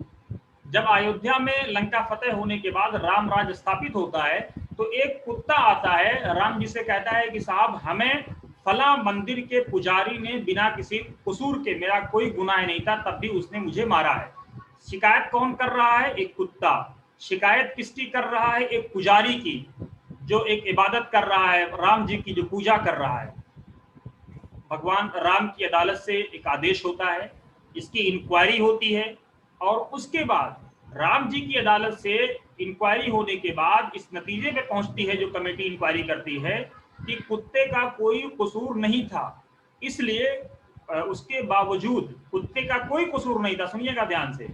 जब अयोध्या में लंका फतेह होने के बाद राम राज स्थापित होता है तो एक कुत्ता आता है, राम जी से कहता है कि साहब हमें फला मंदिर के पुजारी ने बिना किसी कसूर के, मेरा कोई गुनाह नहीं था तब भी उसने मुझे मारा है। शिकायत कौन कर रहा है? एक कुत्ता। शिकायत किसकी कर रहा है? एक पुजारी की, जो एक इबादत कर रहा है, राम जी की जो पूजा कर रहा है। भगवान राम की अदालत से एक आदेश होता है, इसकी इंक्वायरी होती है और उसके बाद राम जी की अदालत से इंक्वायरी होने के बाद इस नतीजे पे पहुंचती है जो कमेटी इंक्वायरी करती है कि कुत्ते का कोई कसूर नहीं था। इसलिए उसके बावजूद, कुत्ते का कोई कसूर नहीं था, सुनिएगा ध्यान से,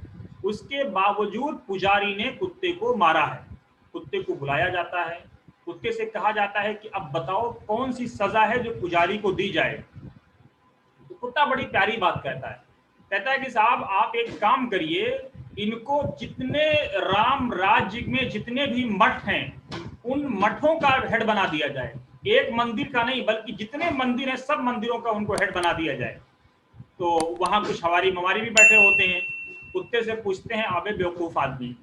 उसके बावजूद पुजारी ने कुत्ते को मारा है। कुत्ते को बुलाया जाता है, कुत्ते से कहा जाता है कि अब बताओ कौन सी सजा है जो पुजारी को दी जाए। तो कुत्ता बड़ी प्यारी बात कहता है कि साहब आप एक काम करिए, इनको जितने राम राज्य में जितने भी मठ हैं उन मठों का हेड बना दिया जाए, एक मंदिर का नहीं बल्कि जितने मंदिर हैं सब मंदिरों का उनको हेड बना दिया जाए। तो वहां कुछ हवारी मवारी भी बैठे होते हैं, कुत्ते से पूछते हैं, आबे बेवकूफ आदमी,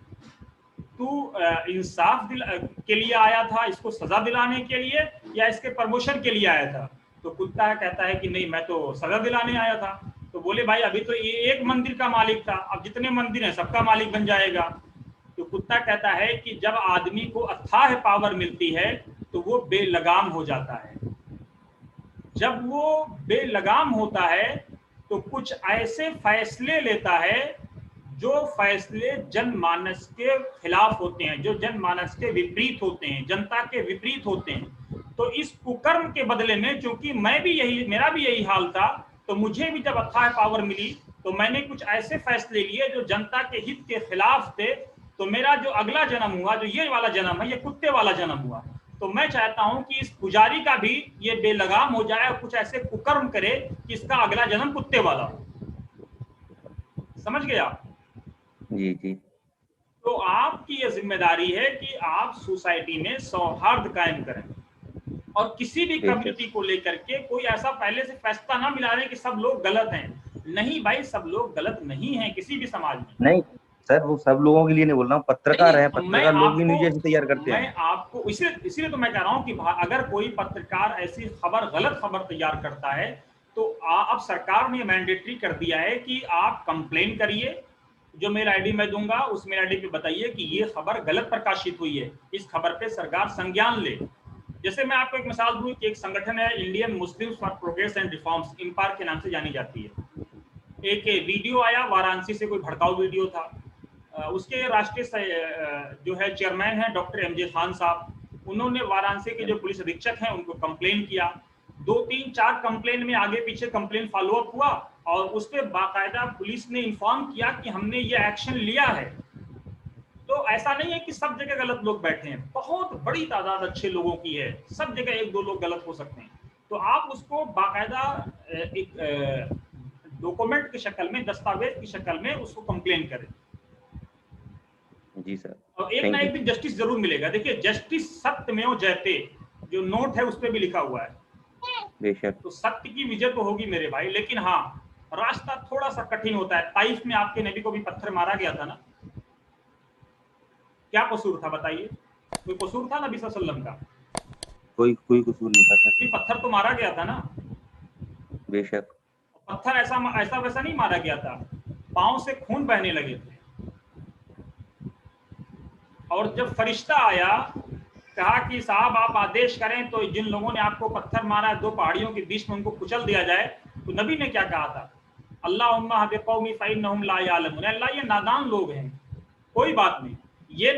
तू इंसाफ के लिए आया था, इसको सजा दिलाने के लिए या इसके प्रमोशन के लिए आया था? तो कुत्ता कहता है कि नहीं, मैं तो सजा दिलाने आया था। तो तो बोले भाई अभी तो ये एक मंदिर का मालिक था, अब जितने मंदिर हैं सबका मालिक बन जाएगा। तो कुत्ता कहता है कि जब आदमी को अथाह पावर मिलती है तो वो बेलगाम हो जाता है। जब वो बेलगाम होता है तो कुछ ऐसे फैसले लेता है जो फैसले जनमानस के खिलाफ होते हैं, जो जनमानस के विपरीत होते हैं, जनता के विपरीत होते हैं। तो इस कुकर्म के बदले में, चूंकि मेरा भी यही हाल था, तो मुझे भी जब अथाह पावर मिली तो मैंने कुछ ऐसे फैसले लिए जो जनता के हित के खिलाफ थे। तो मेरा जो अगला जन्म हुआ, जो ये वाला जन्म है, ये कुत्ते वाला जन्म हुआ। तो मैं चाहता हूं कि इस पुजारी का भी ये बेलगाम हो जाए और कुछ ऐसे कुकर्म करे कि इसका अगला जन्म कुत्ते वाला हो। समझ गए आप? जी जी। तो आपकी ये जिम्मेदारी है कि आप सोसाइटी में सौहार्द कायम करें और किसी भी कम्युनिटी को लेकर के कोई ऐसा पहले से फैसला ना मिला रहे कि सब लोग गलत हैं। नहीं भाई, सब लोग गलत नहीं हैं किसी भी समाज में। नहीं सर, वो सब लोगों के लिए नहीं बोल रहा हूँ, पत्रकार हैं, पत्रकार लोग भी न्यूज ऐसी तैयार करते हैं। मैं आपको इसीलिए तो मैं कह रहा हूँ कि अगर कोई पत्रकार ऐसी खबर, गलत खबर तैयार करता है तो अब सरकार ने मैंडेटरी कर दिया है कि आप कंप्लेन करिए, जो मेल आईडी मैं दूंगा उस मेल आईडी पे बताइए कि ये खबर गलत प्रकाशित हुई है, इस खबर पे सरकार संज्ञान ले। जैसे मैं आपको एक मिसाल दूं कि एक संगठन है Indian Muslims for progress and reforms, IMPAR के नाम से जानी जाती है। एक वीडियो आया वाराणसी से, कोई भड़काऊ वीडियो था। उसके राष्ट्रीय जो है चेयरमैन है डॉक्टर एमजे खान साहब, उन्होंने वाराणसी के जो पुलिस अधीक्षक हैं उनको कंप्लेन किया। 2-3-4 कंप्लेन में आगे पीछे कंप्लेन फॉलो अप हुआ और उस पर बाकायदा पुलिस ने इन्फॉर्म किया कि हमने ये एक्शन लिया है। तो ऐसा नहीं है कि सब जगह गलत लोग बैठे हैं, बहुत बड़ी तादाद अच्छे लोगों की है, सब जगह 1-2 लोग गलत हो सकते हैं। तो आप उसको बाकायदा एक डॉक्यूमेंट की शक्ल में, दस्तावेज की शक्ल में उसको कंप्लेन करें। जी सर। और एक ना एक दिन जस्टिस जरूर मिलेगा। देखिए, जस्टिस सत्यमेव जयते जो नोट है उस पर भी लिखा हुआ है, बेशक। तो सत्य की विजय तो होगी मेरे भाई, लेकिन हाँ रास्ता थोड़ा सा कठिन होता है। ताइफ में आपके नबी को भी पत्थर मारा गया था ना, क्या कसूर था बताइए? कोई कसूर था नबी सल्लल्लाहु अलैहि वसल्लम का? कोई कसूर नहीं था सर। पत्थर तो मारा गया था ना। बेशक। पत्थर ऐसा वैसा नहीं मारा गया था, पांव से खून बहने लगे थे। और जब फरिश्ता आया, कहा कि साहब आप आदेश करें तो जिन लोगों ने आपको पत्थर मारा 2 पहाड़ियों के बीच में उनको कुचल दिया जाए, तो नबी ने क्या कहा था? अल्लाहुम्मा हदि कौमी फइन्नहुम ला यालमून, अल्लाह ये नादान लोग हैं, कोई बात नहीं, ये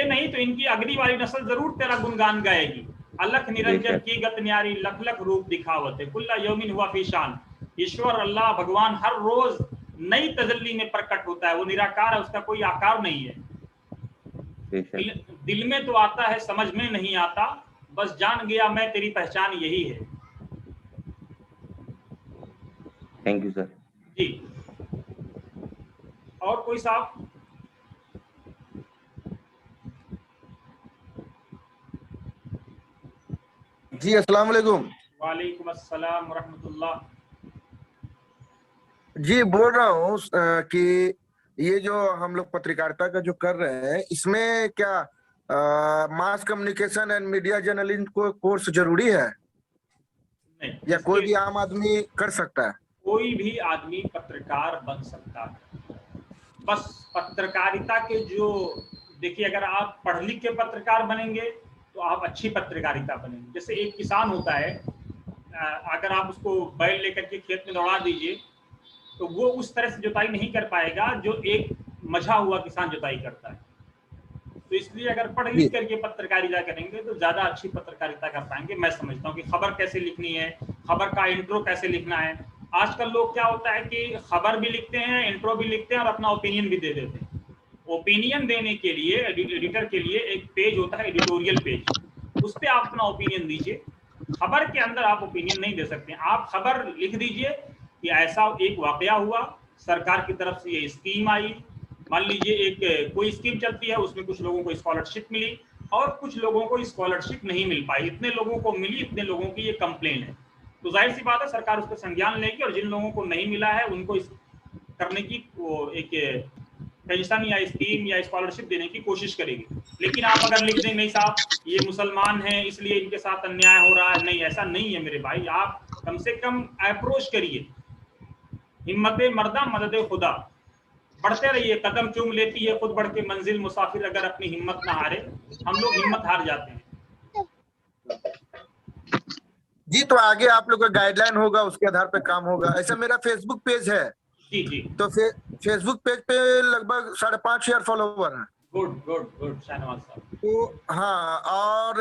नहीं तो इनकी अगली वाली नस्ल जरूर तेरा गुणगान गाएगी। अलख निरंजन की गत न्यारी, लख लख रूप दिखावत है, कुल्ला यौमिन हुआ फी शान। ईश्वर अल्लाह भगवान हर रोज नई तजल्ली में प्रकट होता है, वो निराकार है, उसका कोई आकार नहीं है। दिल में तो आता है, समझ में नहीं आता, बस जान गया मैं तेरी पहचान यही है। Thank you sir. जी, और कोई साहब? जी अस्सलाम वालेकुम। वालेकुम अस्सलाम रहमतुल्लाह। जी बोल रहा हूँ कि ये जो हम लोग पत्रकारिता का जो कर रहे हैं, इसमें क्या mass communication and media journalism को कोर्स जरूरी है? नहीं, या कोई भी आम आदमी कर सकता है? कोई भी आदमी पत्रकार बन सकता है। बस पत्रकारिता के जो, देखिए अगर आप पढ़ लिख के पत्रकार बनेंगे तो आप अच्छी पत्रकारिता बनेंगे। जैसे एक किसान होता है, अगर आप उसको बैल लेकर के खेत में दौड़ा दीजिए तो वो उस तरह से जुताई नहीं कर पाएगा जो एक मझा हुआ किसान जुताई करता है। तो इसलिए अगर पढ़ लिख करके पत्रकारिता करेंगे तो ज्यादा अच्छी पत्रकारिता कर पाएंगे। मैं समझता हूँ कि खबर कैसे लिखनी है, खबर का इंट्रो कैसे लिखना है। आजकल लोग क्या होता है कि खबर भी लिखते हैं, इंट्रो भी लिखते हैं और अपना ओपिनियन भी दे देते हैं। ओपिनियन देने के लिए एडिटर के लिए एक पेज होता है, एडिटोरियल पेज, उस पर आप अपना ओपिनियन दीजिए। खबर के अंदर आप ओपिनियन नहीं दे सकते। आप खबर लिख दीजिए कि ऐसा एक वाकया हुआ, सरकार की तरफ से ये स्कीम आई, मान लीजिए एक कोई स्कीम चलती है, उसमें कुछ लोगों को स्कॉलरशिप मिली और कुछ लोगों को स्कॉलरशिप नहीं मिल पाई, इतने लोगों को मिली, इतने लोगों की ये कंप्लेन है। तो जाहिर सी बात है सरकार उस पर संज्ञान लेगी और जिन लोगों को नहीं मिला है उनको इस करने की वो एक पेंशन या स्कीम या स्कॉलरशिप देने की कोशिश करेगी। लेकिन आप अगर लिख दें नहीं साहब ये मुसलमान हैं इसलिए इनके साथ अन्याय हो रहा है, नहीं, ऐसा नहीं है मेरे भाई। आप कम से कम अप्रोच करिए। हिम्मत मर्दा मदद खुदा, बढ़ते रहिए, कदम चूम लेती है खुद बढ़ के मंजिल, मुसाफिर अगर अपनी हिम्मत ना हारे। हम लोग हिम्मत हार जाते हैं। जी, तो आगे आप लोग का गाइडलाइन होगा, उसके आधार पे काम होगा। ऐसा मेरा फेसबुक पेज है, जी जी, तो फेसबुक पेज पे लगभग 5,500 फॉलोवर हैं। गुड गुड गुड शाहनवाज साहब। तो हाँ, और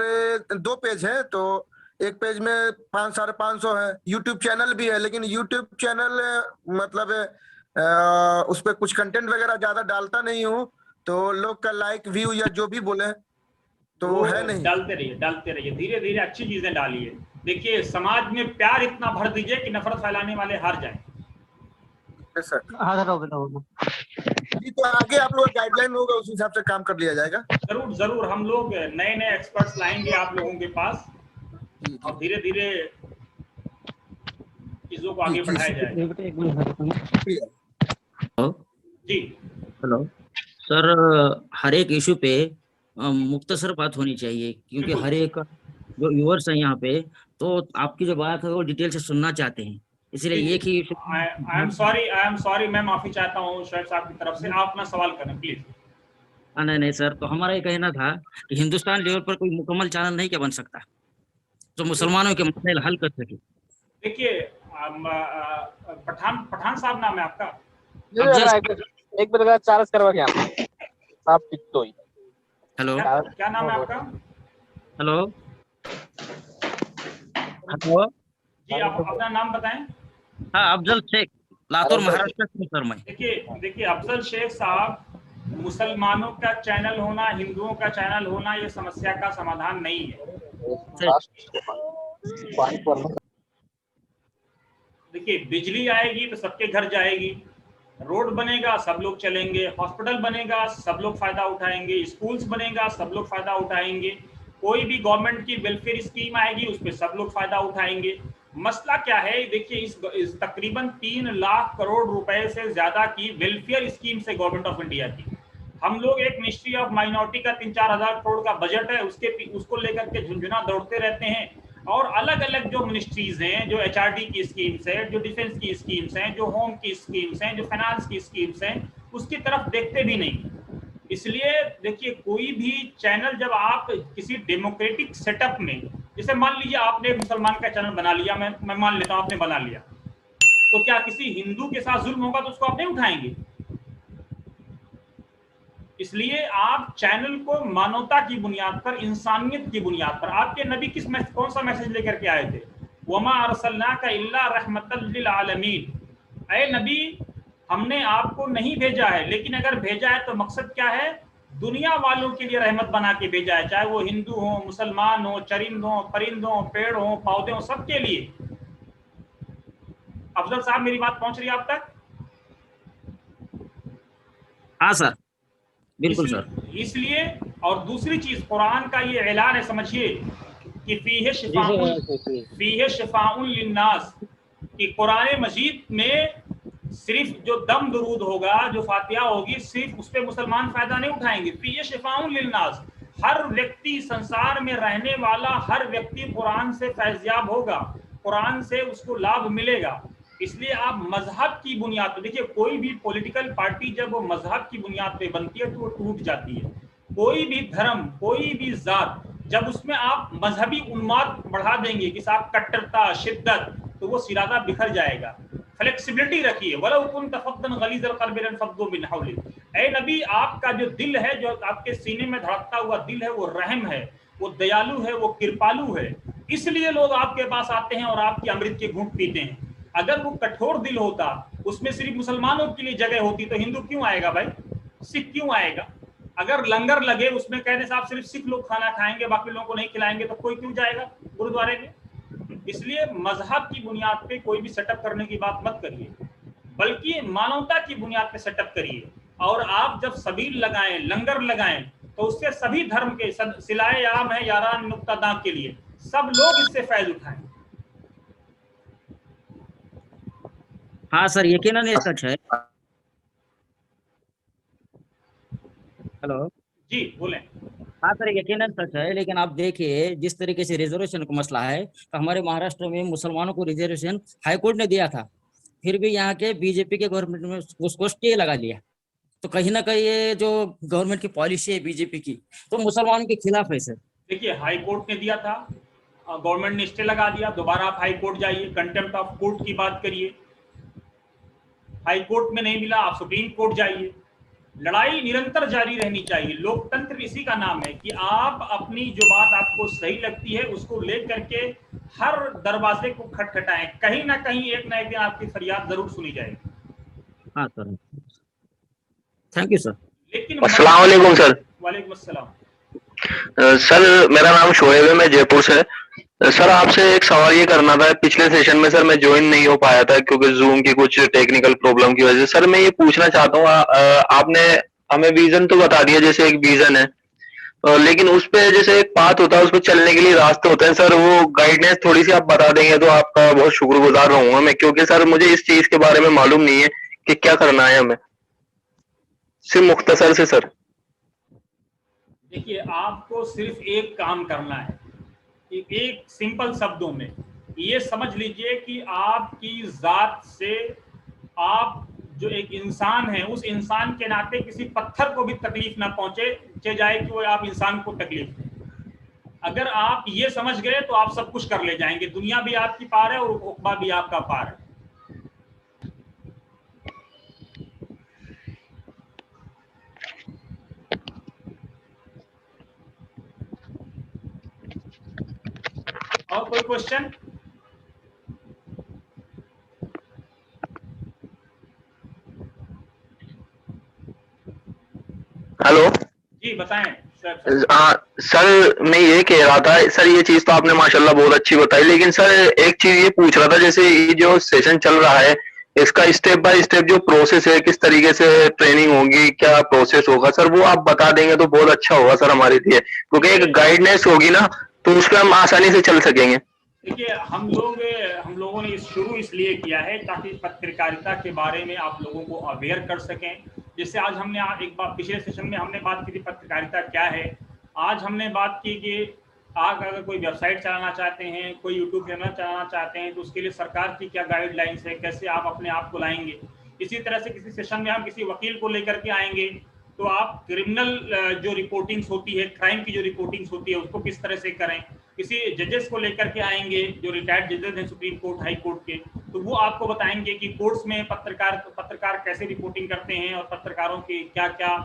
2 पेज है, तो एक पेज में 500-550 है। यूट्यूब चैनल भी है, लेकिन यूट्यूब चैनल मतलब उस पर कुछ कंटेंट वगैरह ज्यादा डालता नहीं हूँ, तो लोग का लाइक व्यू या जो भी बोले तो वो है नहीं। डालते रहिए, धीरे धीरे अच्छी चीजें डालिए। देखिए समाज में प्यार इतना भर दीजिए कि नफरत फैलाने वाले हार जाएं। सर हाँ सर, हो गया। जी, तो आगे आप लोग गाइडलाइन होगा, उस हिसाब से काम कर लिया जाएगा। जरूर जरूर, हम लोग नए नए एक्सपर्ट्स लाएंगे आप लोगों के पास, जी और धीरे धीरे चीजों को आगे जी बढ़ाया जाएगा। जी हेलो सर, हर एक इशू पे मुख्तसर बात होनी चाहिए, क्योंकि बिल्कुल। हर एक जो व्यूअर्स हैं यहाँ पे, तो आपकी जो बात है वो डिटेल से सुनना चाहते हैं, जी इसलिए एक ही इशू। आई एम सॉरी, मैं माफी चाहता हूँ शोएब साहब की तरफ से। आप अपना सवाल करें प्लीज। नहीं नहीं सर, तो हमारा ये कहना था कि हिंदुस्तान लेवल पर कोई मुकम्मल चैनल नहीं क्या बन सकता जो मुसलमानों के मसले हल कर सके? देखिए पठान साहब नाम है आपका? एक मिनट का चार्ज करवा के आप तो ही। हेलो क्या नाम है आपका? हेलो हेलो, जी आप अपना नाम बताएं। हाँ, अफजल शेख, लातूर महाराष्ट्र से सर मैं। देखिए अफजल शेख साहब, मुसलमानों का चैनल होना, हिंदुओं का चैनल होना, ये समस्या का समाधान नहीं है। देखिए बिजली आएगी तो सबके घर जाएगी, रोड बनेगा सब लोग चलेंगे, हॉस्पिटल बनेगा सब लोग फायदा उठाएंगे, स्कूल्स बनेगा सब लोग फायदा उठाएंगे, कोई भी गवर्नमेंट की वेलफेयर स्कीम आएगी उस पर सब लोग फायदा उठाएंगे। मसला क्या है, देखिए इस तकरीबन 3 लाख करोड़ रुपए से ज्यादा की वेलफेयर स्कीम से गवर्नमेंट ऑफ इंडिया की, हम लोग एक मिनिस्ट्री ऑफ माइनॉरिटी का 3-4 हजार करोड़ का बजट है, उसको लेकर के झुंझुना दौड़ते रहते हैं, और अलग अलग जो मिनिस्ट्रीज हैं, जो एचआरडी की स्कीम्स है, जो डिफेंस की स्कीम्स हैं, जो होम की स्कीम्स हैं, जो फाइनेंस की स्कीम्स हैं, उसकी तरफ देखते भी नहीं। इसलिए देखिए कोई भी चैनल जब आप किसी डेमोक्रेटिक सेटअप में, जैसे मान लीजिए आपने एक मुसलमान का चैनल बना लिया, मैं मान लेता हूं आपने बना लिया, तो क्या किसी हिंदू के साथ जुल्म होगा तो उसको आप नहीं उठाएंगे? इसलिए आप चैनल को मानवता की बुनियाद पर, इंसानियत की बुनियाद पर, आपके नबी कौन सा मैसेज लेकर के आए थे? वमा अरसलनाका इल्ला रहमतल लिल आलमीन, ऐ नबी हमने आपको नहीं भेजा है, लेकिन अगर भेजा है तो मकसद क्या है? दुनिया वालों के लिए रहमत बना के भेजा है, चाहे वो हिंदू हो, मुसलमान हो, चरिंद हो, परिंद हो, पेड़ हो, पौधे हो, सबके लिए। अफजल साहब मेरी बात पहुंच रही है आप तक? हाँ सर, बिल्कुल सर। इसलिए और दूसरी चीज, कुरान का ये ऐलान है, समझिए कि फीहे शिफाउन लिन्नास, कि कुरान मजीद में सिर्फ जो दम दुरूद होगा, जो फातिहा होगी, सिर्फ उस पे मुसलमान फायदा नहीं उठाएंगे। फीहे शिफाउन लिन्नास, हर व्यक्ति, संसार में रहने वाला हर व्यक्ति कुरान से फैज़याब होगा, कुरान से उसको लाभ मिलेगा। इसलिए आप मजहब की बुनियाद पर देखिए, कोई भी पॉलिटिकल पार्टी जब वो मजहब की बुनियाद पे बनती है तो वो टूट जाती है। कोई भी धर्म, कोई भी जात, जब उसमें आप मजहबी उन्माद बढ़ा देंगे कि साहब कट्टरता, शिद्दत, तो वो सिरादा बिखर जाएगा। फ्लेक्सिबिलिटी रखिए, वलो कुन तफद्दन गलीज़ल क़ल्बि लनफ़द्दू मिन हौलिक, ऐ नबी आपका जो दिल है, जो आपके सीने में धड़कता हुआ दिल है, वो रहम है, वो दयालु है, वो कृपालु है, इसलिए लोग आपके पास आते हैं और आपकी अमृत के घूंट पीते हैं। अगर वो कठोर दिल होता, उसमें सिर्फ मुसलमानों के लिए जगह होती, तो हिंदू क्यों आएगा भाई? सिख क्यों आएगा? अगर लंगर लगे, उसमें कहने साहब सिर्फ सिख लोग खाना खाएंगे, बाकी लोगों को नहीं खिलाएंगे, तो कोई क्यों जाएगा गुरुद्वारे में? इसलिए मजहब की बुनियाद पे कोई भी सेटअप करने की बात मत करिए, बल्कि मानवता की बुनियाद पे सेटअप करिए। और आप जब सबील लगाएं, लंगर लगाएं, तो उससे सभी धर्म के सिलाए आम है यारान नुक्तादां के लिए, सब लोग इससे फैज उठाएं। हाँ सर, यकीनन ये सच है। हेलो जी बोलें। हाँ सर, यकीनन सच है, लेकिन आप देखिए जिस तरीके से रिजर्वेशन का मसला है, तो हमारे महाराष्ट्र में मुसलमानों को रिजर्वेशन हाईकोर्ट ने दिया था, फिर भी यहाँ के बीजेपी के गवर्नमेंट में उसको स्टे लगा लिया। तो कहीं ना कहीं ये जो गवर्नमेंट की पॉलिसी है बीजेपी की, तो मुसलमानों के खिलाफ है सर। देखिए, हाई कोर्ट ने दिया था, गवर्नमेंट ने स्टे लगा दिया, दोबारा आप हाई कोर्ट जाइए, कंटेम्प्ट ऑफ कोर्ट की बात करिए, हाई कोर्ट में नहीं मिला आप सुप्रीम कोर्ट जाइए। लड़ाई निरंतर जारी रहनी चाहिए। लोकतंत्र इसी का नाम है कि आप अपनी जो बात आपको सही लगती है उसको लेकर के हर दरवाजे को खटखटाएं, कहीं ना कहीं एक ना एक दिन आपकी फरियाद जरूर सुनी जाएगी। हाँ सर, थैंक यू सर। लेकिन अस्सलाम वालेकुम सर। वालेकुम अस्सलाम। सर मेरा नाम शोएब है, मैं जयपुर से। सर आपसे एक सवाल ये करना था, पिछले सेशन में सर मैं ज्वाइन नहीं हो पाया था क्योंकि जूम की कुछ टेक्निकल प्रॉब्लम की वजह से। सर मैं ये पूछना चाहता हूँ, आपने हमें विजन तो बता दिया, जैसे एक विजन है, लेकिन उस पे जैसे एक पाथ होता है, उस पर चलने के लिए रास्ते होते हैं सर, वो गाइडेंस थोड़ी सी आप बता देंगे तो आपका बहुत शुक्रगुजार रहूंगा मैं, क्योंकि सर मुझे इस चीज के बारे में मालूम नहीं है कि क्या करना है हमें, सिर्फ मुख्तसर से सर। देखिए, आपको सिर्फ एक काम करना है, एक सिंपल शब्दों में ये समझ लीजिए कि आपकी जात से आप जो एक इंसान है, उस इंसान के नाते किसी पत्थर को भी तकलीफ ना पहुंचे जाए कि वो आप इंसान को तकलीफ दे। अगर आप ये समझ गए तो आप सब कुछ कर ले जाएंगे, दुनिया भी आपकी पार है और उक़बा भी आपका पार है। और कोई क्वेश्चन? हेलो जी बताएं सर, मैं ये कह रहा था सर, ये चीज तो आपने माशाल्लाह बहुत अच्छी बताई, लेकिन सर एक चीज ये पूछ रहा था, जैसे ये जो सेशन चल रहा है इसका स्टेप बाय स्टेप जो प्रोसेस है, किस तरीके से ट्रेनिंग होगी, क्या प्रोसेस होगा सर, वो आप बता देंगे तो बहुत अच्छा होगा सर हमारे लिए, क्योंकि एक गाइडनेस होगी ना तो उस पर हम आसानी से चल सकेंगे। देखिए, हम लोगों ने शुरू इसलिए किया है ताकि पत्रकारिता के बारे में आप लोगों को अवेयर कर सकें। जैसे आज हमने एक बार पिछले सेशन में हमने बात की थी पत्रकारिता क्या है, आज हमने बात की कि आप अगर कोई वेबसाइट चलाना चाहते हैं, कोई यूट्यूब चैनल चलाना चाहते हैं तो उसके लिए सरकार की क्या गाइडलाइंस है, कैसे आप अपने आप को लाएंगे। इसी तरह से किसी सेशन में हम किसी वकील को लेकर के आएंगे तो आप क्रिमिनल जो रिपोर्टिंग्स होती है, क्राइम की जो रिपोर्टिंग्स होती है उसको किस तरह से करें। किसी जजेस को लेकर के आएंगे जो रिटायर्ड जजेस हैं सुप्रीम कोर्ट, हाई कोर्ट के, तो वो आपको बताएंगे कि कोर्ट्स में पत्रकार कैसे रिपोर्टिंग करते हैं और पत्रकारों के क्या क्या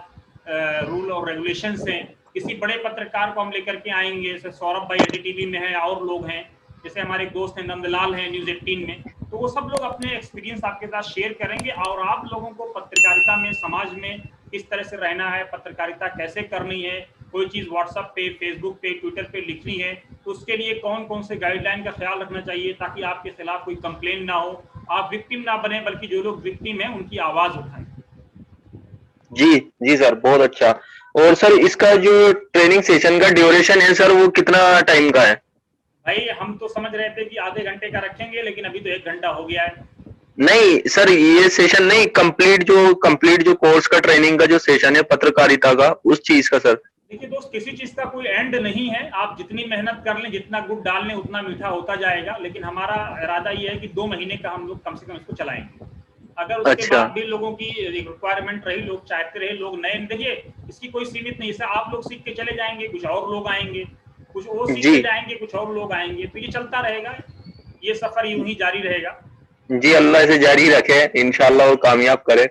रूल और रेगुलेशंस हैं। किसी बड़े पत्रकार को हम लेकर के आएंगे, जैसे सौरभ भाई एडीटीवी में है और लोग हैं, जैसे हमारे दोस्त हैं नंदलाल हैं न्यूज़ 18 में, तो वो सब लोग अपने एक्सपीरियंस आपके साथ शेयर करेंगे और आप लोगों को पत्रकारिता में, समाज में किस तरह से रहना है, पत्रकारिता कैसे करनी है, कोई चीज़ व्हाट्सएप पे, फेसबुक पे, ट्विटर पे लिखनी है तो उसके लिए कौन कौन से गाइडलाइन का ख्याल रखना चाहिए ताकि आपके खिलाफ कोई कंप्लेन ना हो, आप विक्टिम ना बने बल्कि जो लोग विक्टिम हैं उनकी आवाज उठाएं। जी सर, बहुत अच्छा। और सर इसका जो ट्रेनिंग सेशन का ड्यूरेशन है सर, वो कितना टाइम का है? भाई हम तो समझ रहे थे कि आधे घंटे का रखेंगे, लेकिन अभी तो 1 घंटा हो गया है। नहीं सर, ये सेशन नहीं, कंप्लीट जो कोर्स का ट्रेनिंग का जो सेशन है पत्रकारिता का, उस चीज का सर। देखिए दोस्त, किसी चीज का कोई एंड नहीं है, आप जितनी मेहनत कर लें, जितना गुड़ डाल लें उतना मीठा होता जाएगा, लेकिन हमारा इरादा ये है कि 2 महीने का हम लोग कम से कम इसको चलाएंगे। अगर उसके बाद भी लोगों की रिक्वायरमेंट रही, लोग चाहते रहे, लोग नए, देखिए इसकी कोई सीमित नहीं है, आप लोग सीख के चले जाएंगे, कुछ और लोग आएंगे, कुछ वो सीख के जाएंगे, कुछ और लोग आएंगे, तो ये चलता रहेगा, ये सफर यूं ही जारी रहेगा। जी, अल्लाह इसे जारी रखे इंशाल्लाह और कामयाब करे।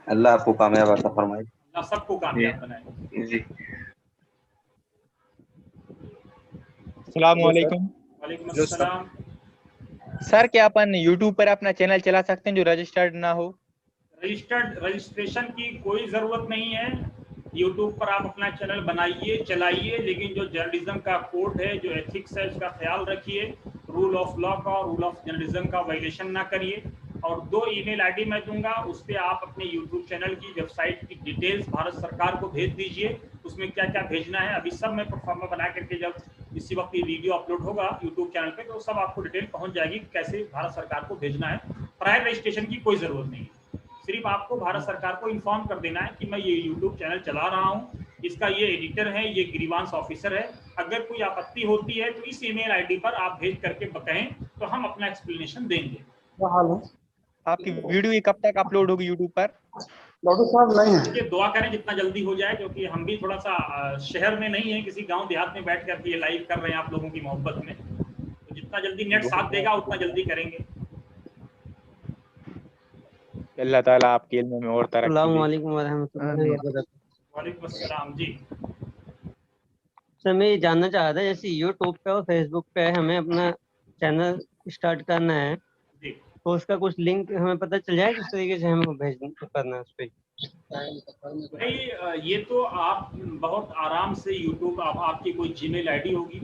अल्लाह आपको कामयाब फरमाए, अल्लाह सबको कामयाब बनाए। जी अस्सलामुअलैकुम। वालेकुम अस्सलाम। सर क्या अपन YouTube पर अपना चैनल चला सकते हैं जो रजिस्टर्ड ना हो? रजिस्ट्रेशन की कोई जरूरत नहीं है, YouTube पर आप अपना चैनल बनाइए, चलाइए, लेकिन जो जर्नलिज्म का कोड है, जो एथिक्स है, उसका ख्याल रखिए, रूल ऑफ लॉ का, रूल ऑफ जर्नलिज्म का वायलेशन ना करिए। और 2 ईमेल आईडी मैं दूंगा, उस पर आप अपने YouTube चैनल की वेबसाइट की डिटेल्स भारत सरकार को भेज दीजिए, उसमें क्या क्या भेजना है। अभी सब मैं प्रोफार्मा बना करके जब इसी वक्त ये वीडियो अपलोड होगा YouTube चैनल पे तो सब आपको डिटेल पहुंच जाएगी कैसे भारत सरकार को भेजना है। प्रायर रजिस्ट्रेशन की कोई ज़रूरत नहीं है, सिर्फ आपको भारत सरकार को इन्फॉर्म कर देना है कि मैं ये YouTube चैनल चला रहा हूँ, इसका ये एडिटर है, ये ग्रीवांस ऑफिसर है। अगर कोई आपत्ति होती है तो इस ईमेल आईडी पर आप भेज करके बताएं तो हम अपना एक्सप्लेनेशन देंगे। आपकी वीडियो कब तक अपलोड होगी यूट्यूब पर? डॉक्टर साहब नहीं है। ये दुआ करें जितना जल्दी हो जाए, क्योंकि हम भी थोड़ा सा शहर में नहीं है, किसी गांव देहात में बैठ करके ये लाइव कर रहे हैं आप लोगों की मोहब्बत में। तो जितना जल्दी नेट साथ देगा उतना जल्दी करेंगे। अल्लाह ताला आपके इल्म में और तरक्की दे। अस्सलाम वालेकुम वरहमतुल्लाहि वबरकातुहू। वालेकुम अस्सलाम जी। सर मैं ये जानना चाह रहा था, जैसे यूट्यूब पे और फेसबुक पे हमें अपना चैनल स्टार्ट करना है जी। तो उसका कुछ लिंक हमें पता चल जाए किस तरीके से हमें भेजना करना है उस पे? भाई ये तो आप बहुत आराम से यूट्यूब, आपकी कोई जीमेल आईडी होगी,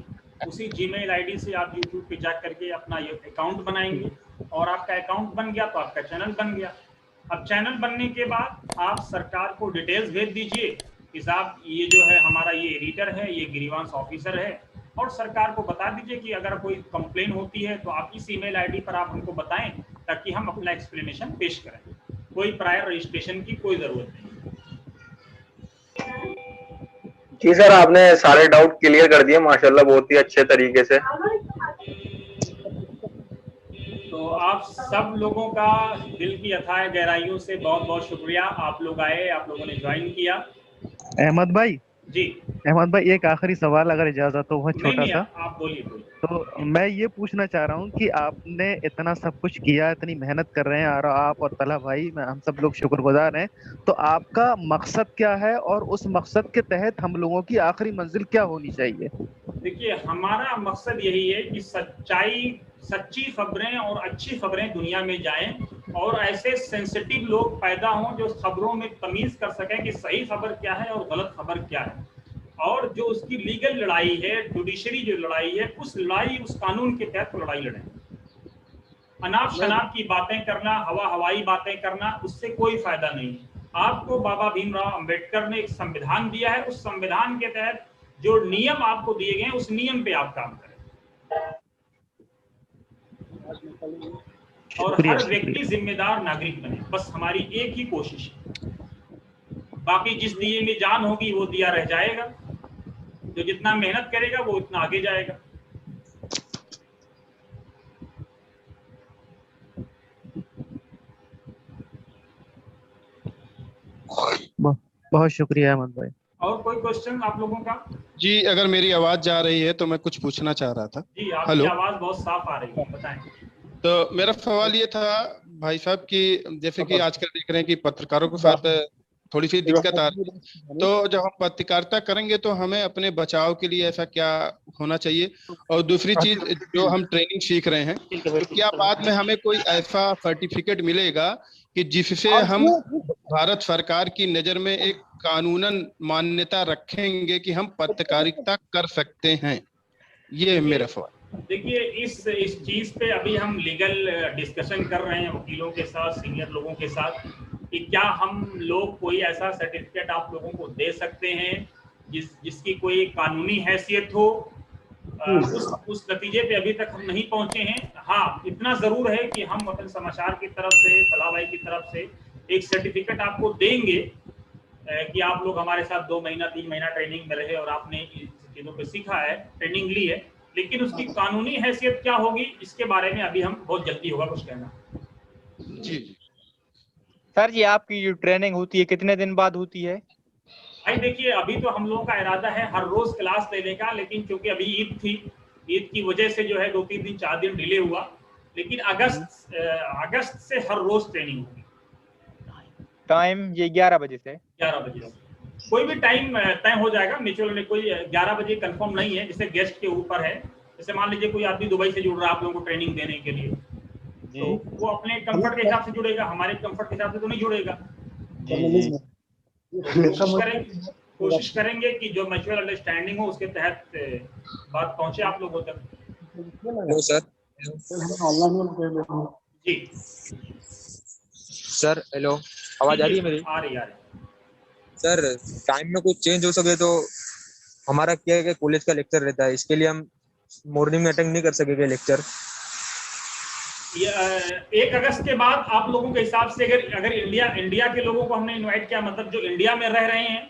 उसी जीमेल आईडी से आप यूट्यूब पे जा करके अपना ये अकाउंट बनाएंगे और आपका अकाउंट बन गया तो आपका चैनल बन गया। अब चैनल बनने के बाद आप सरकार को डिटेल्स भेज दीजिए कि साहब ये जो है हमारा ये एडिटर है, ये ग्रीवांस ऑफिसर है, और सरकार को बता दीजिए कि अगर कोई कंप्लेन होती है तो आप इस ईमेल आईडी पर आप हमको बताएं ताकि हम अपना एक्सप्लेनेशन पेश करें। कोई प्रायर रजिस्ट्रेशन की कोई जरूरत नहीं। जी सर, आपने सारे डाउट क्लियर कर दिए माशाल्लाह बहुत ही अच्छे तरीके से। तो आप सब लोगों का दिल की अथाह गहराइयों से बहुत बहुत शुक्रिया। आप लोग आए, आप लोगों ने ज्वाइन किया। अहमद भाई जी। अहमद भाई, एक आखिरी सवाल अगर इजाजत हो, बहुत छोटा सा। आप बोलिए। तो मैं ये पूछना चाह रहा हूँ कि आपने इतना सब कुछ किया, इतनी मेहनत कर रहे हैं, और आप और तला भाई, मैं हम सब लोग शुक्रगुजार हैं। तो आपका मकसद क्या है और उस मकसद के तहत हम लोगों की आखिरी मंजिल क्या होनी चाहिए? देखिए, हमारा मकसद यही है कि सच्ची खबरें और अच्छी खबरें दुनिया में जाएं और ऐसे सेंसिटिव लोग पैदा हों जो खबरों में तमीज कर सकें कि सही खबर क्या है और गलत खबर क्या है, और जो उसकी लीगल लड़ाई है, जुडिशरी जो लड़ाई है, उस लड़ाई, उस कानून के तहत लड़ाई लड़ें। अनाप शनाप की बातें करना, हवाई बातें करना, उससे कोई फायदा नहीं। आपको बाबा भीमराव अंबेडकर ने एक संविधान दिया है, उस संविधान के तहत जो नियम आपको दिए गए हैं उस नियम पे आप काम करें, और हर व्यक्ति जिम्मेदार नागरिक बने। बस हमारी एक ही कोशिश है। बाकी जिस दिए में जान होगी वो दिया रह जाएगा, जो जितना मेहनत करेगा वो उतना आगे जाएगा। बहुत शुक्रिया अहमद भाई। और कोई क्वेश्चन आप लोगों का? जी, अगर मेरी आवाज जा रही है तो मैं कुछ पूछना चाह रहा था। जी, आपकी आवाज बहुत साफ आ रही है, बताएं। तो मेरा सवाल ये था भाई साहब कि जैसे कि आजकल देख रहे हैं कि पत्रकारों के साथ थोड़ी सी दिक्कत आ रही है, तो जब हम पत्रकारिता करेंगे तो हमें अपने बचाव के लिए ऐसा क्या होना चाहिए? और दूसरी चीज, जो हम ट्रेनिंग सीख रहे हैं, तो क्या बाद में हमें कोई ऐसा सर्टिफिकेट मिलेगा कि जिससे हम भारत सरकार की नजर में एक कानूनन मान्यता रखेंगे कि हम पत्रकारिता कर सकते हैं? ये मेरा सवाल। देखिए, इस चीज पे अभी हम लीगल डिस्कशन कर रहे हैं वकीलों के साथ, सीनियर लोगों के साथ, कि क्या हम लोग कोई ऐसा सर्टिफिकेट आप लोगों को दे सकते हैं जिसकी कोई कानूनी हैसियत हो। उस नतीजे पे अभी तक हम नहीं पहुंचे हैं। हाँ, इतना जरूर है कि हम वतन समाचार की तरफ से, तला भाई की तरफ से एक सर्टिफिकेट आपको देंगे कि आप लोग हमारे साथ 2 महीना 3 महीना ट्रेनिंग में रहे और आपने इन चीजों पे सीखा है, ट्रेनिंग ली है। लेकिन उसकी कानूनी हैसियत क्या होगी, इसके बारे में अभी हम बहुत जल्दी होगा कुछ कहना। जी सर, ये आपकी जो ट्रेनिंग होती है कितने दिन बाद होती है? भाई देखिए, अभी तो हम लोगों का इरादा है हर रोज क्लास लेने का, लेकिन क्योंकि अभी ईद थी, ईद की वजह से जो है 2-3 दिन 4 दिन डिले हुआ। लेकिन अगस्त से हर रोज ट्रेनिंग होगी। टाइम ये 11 बजे से 11 बजे से कोई भी टाइम तय हो जाएगा। म्यूचुअल में कोई 11 बजे कंफर्म नहीं है, जैसे गेस्ट के ऊपर है। जैसे मान लीजिए कोई आदमी दुबई से जुड़ रहा है आप लोगों को ट्रेनिंग देने के लिए, तो वो अपने कंफर्ट के हिसाब से जुड़ेगा, हमारे कंफर्ट के हिसाब से तो नहीं जुड़ेगा। कोशिश करेंगे कि जो म्यूचुअल अंडरस्टैंडिंग हो उसके तहत बात पहुंचे आप लोगों तक। Hello sir. जी सर, हेलो, आवाज आ रही है मेरी? आ रही है। सर, टाइम में कुछ चेंज हो सके तो हमारा क्या है कि कॉलेज का लेक्चर रहता है, इसके लिए हम मॉर्निंग में अटेंड नहीं कर सकेंगे लेक्चर। 1 अगस्त के बाद आप लोगों के हिसाब से अगर इंडिया के लोगों को हमने इनवाइट किया, मतलब जो इंडिया में रह रहे हैं,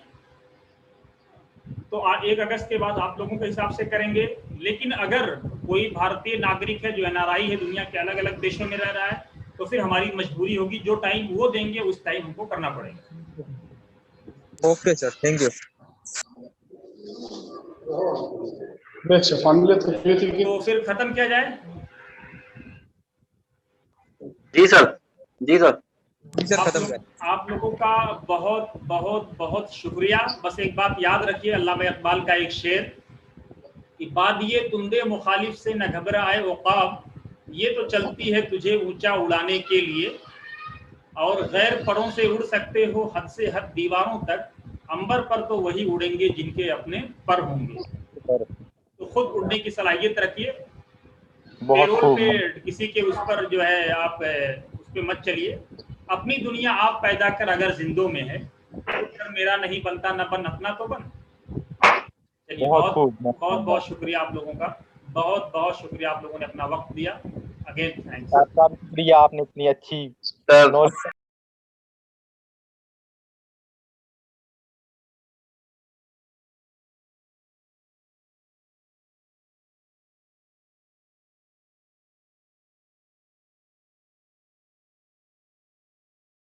तो 1 अगस्त के बाद आप लोगों के हिसाब से करेंगे। लेकिन अगर कोई भारतीय नागरिक है जो एनआरआई है, दुनिया के अलग अलग देशों में रह रहा है, तो फिर हमारी मजबूरी होगी, जो टाइम वो देंगे उस टाइम हमको करना पड़ेगा। Okay sir, thank you. तो फिर खत्म किया जाए। जी सर, जी सर। आप लोगों का बहुत बहुत बहुत शुक्रिया। बस एक बात याद रखिए, अल्लामा इकबाल का एक शेर कि बादिए तुंदे मुखालिफ से न घबराए उक़ाब, ये तो चलती है तुझे ऊंचा उड़ाने के लिए, और गैर परों से उड़ सकते हो हद से हद दीवारों तक, अंबर पर तो वही उड़ेंगे जिनके अपने पर होंगे। तो खुद उड़ने की सलाहियत रखिए। पेरोल पे किसी के उस पर जो है आप उस पे मत चलिए। अपनी दुनिया आप पैदा कर, अगर जिंदों में है, अगर मेरा नहीं बनता न बन अपना तो बन। चलिए, बहुत बहुत शुक्रिया आप लोगों का, बहुत बहुत शुक्रिया आप लोगों ने अपना वक्त दिया। Again thanks. शुक्रिया, आपने इतनी अच्छी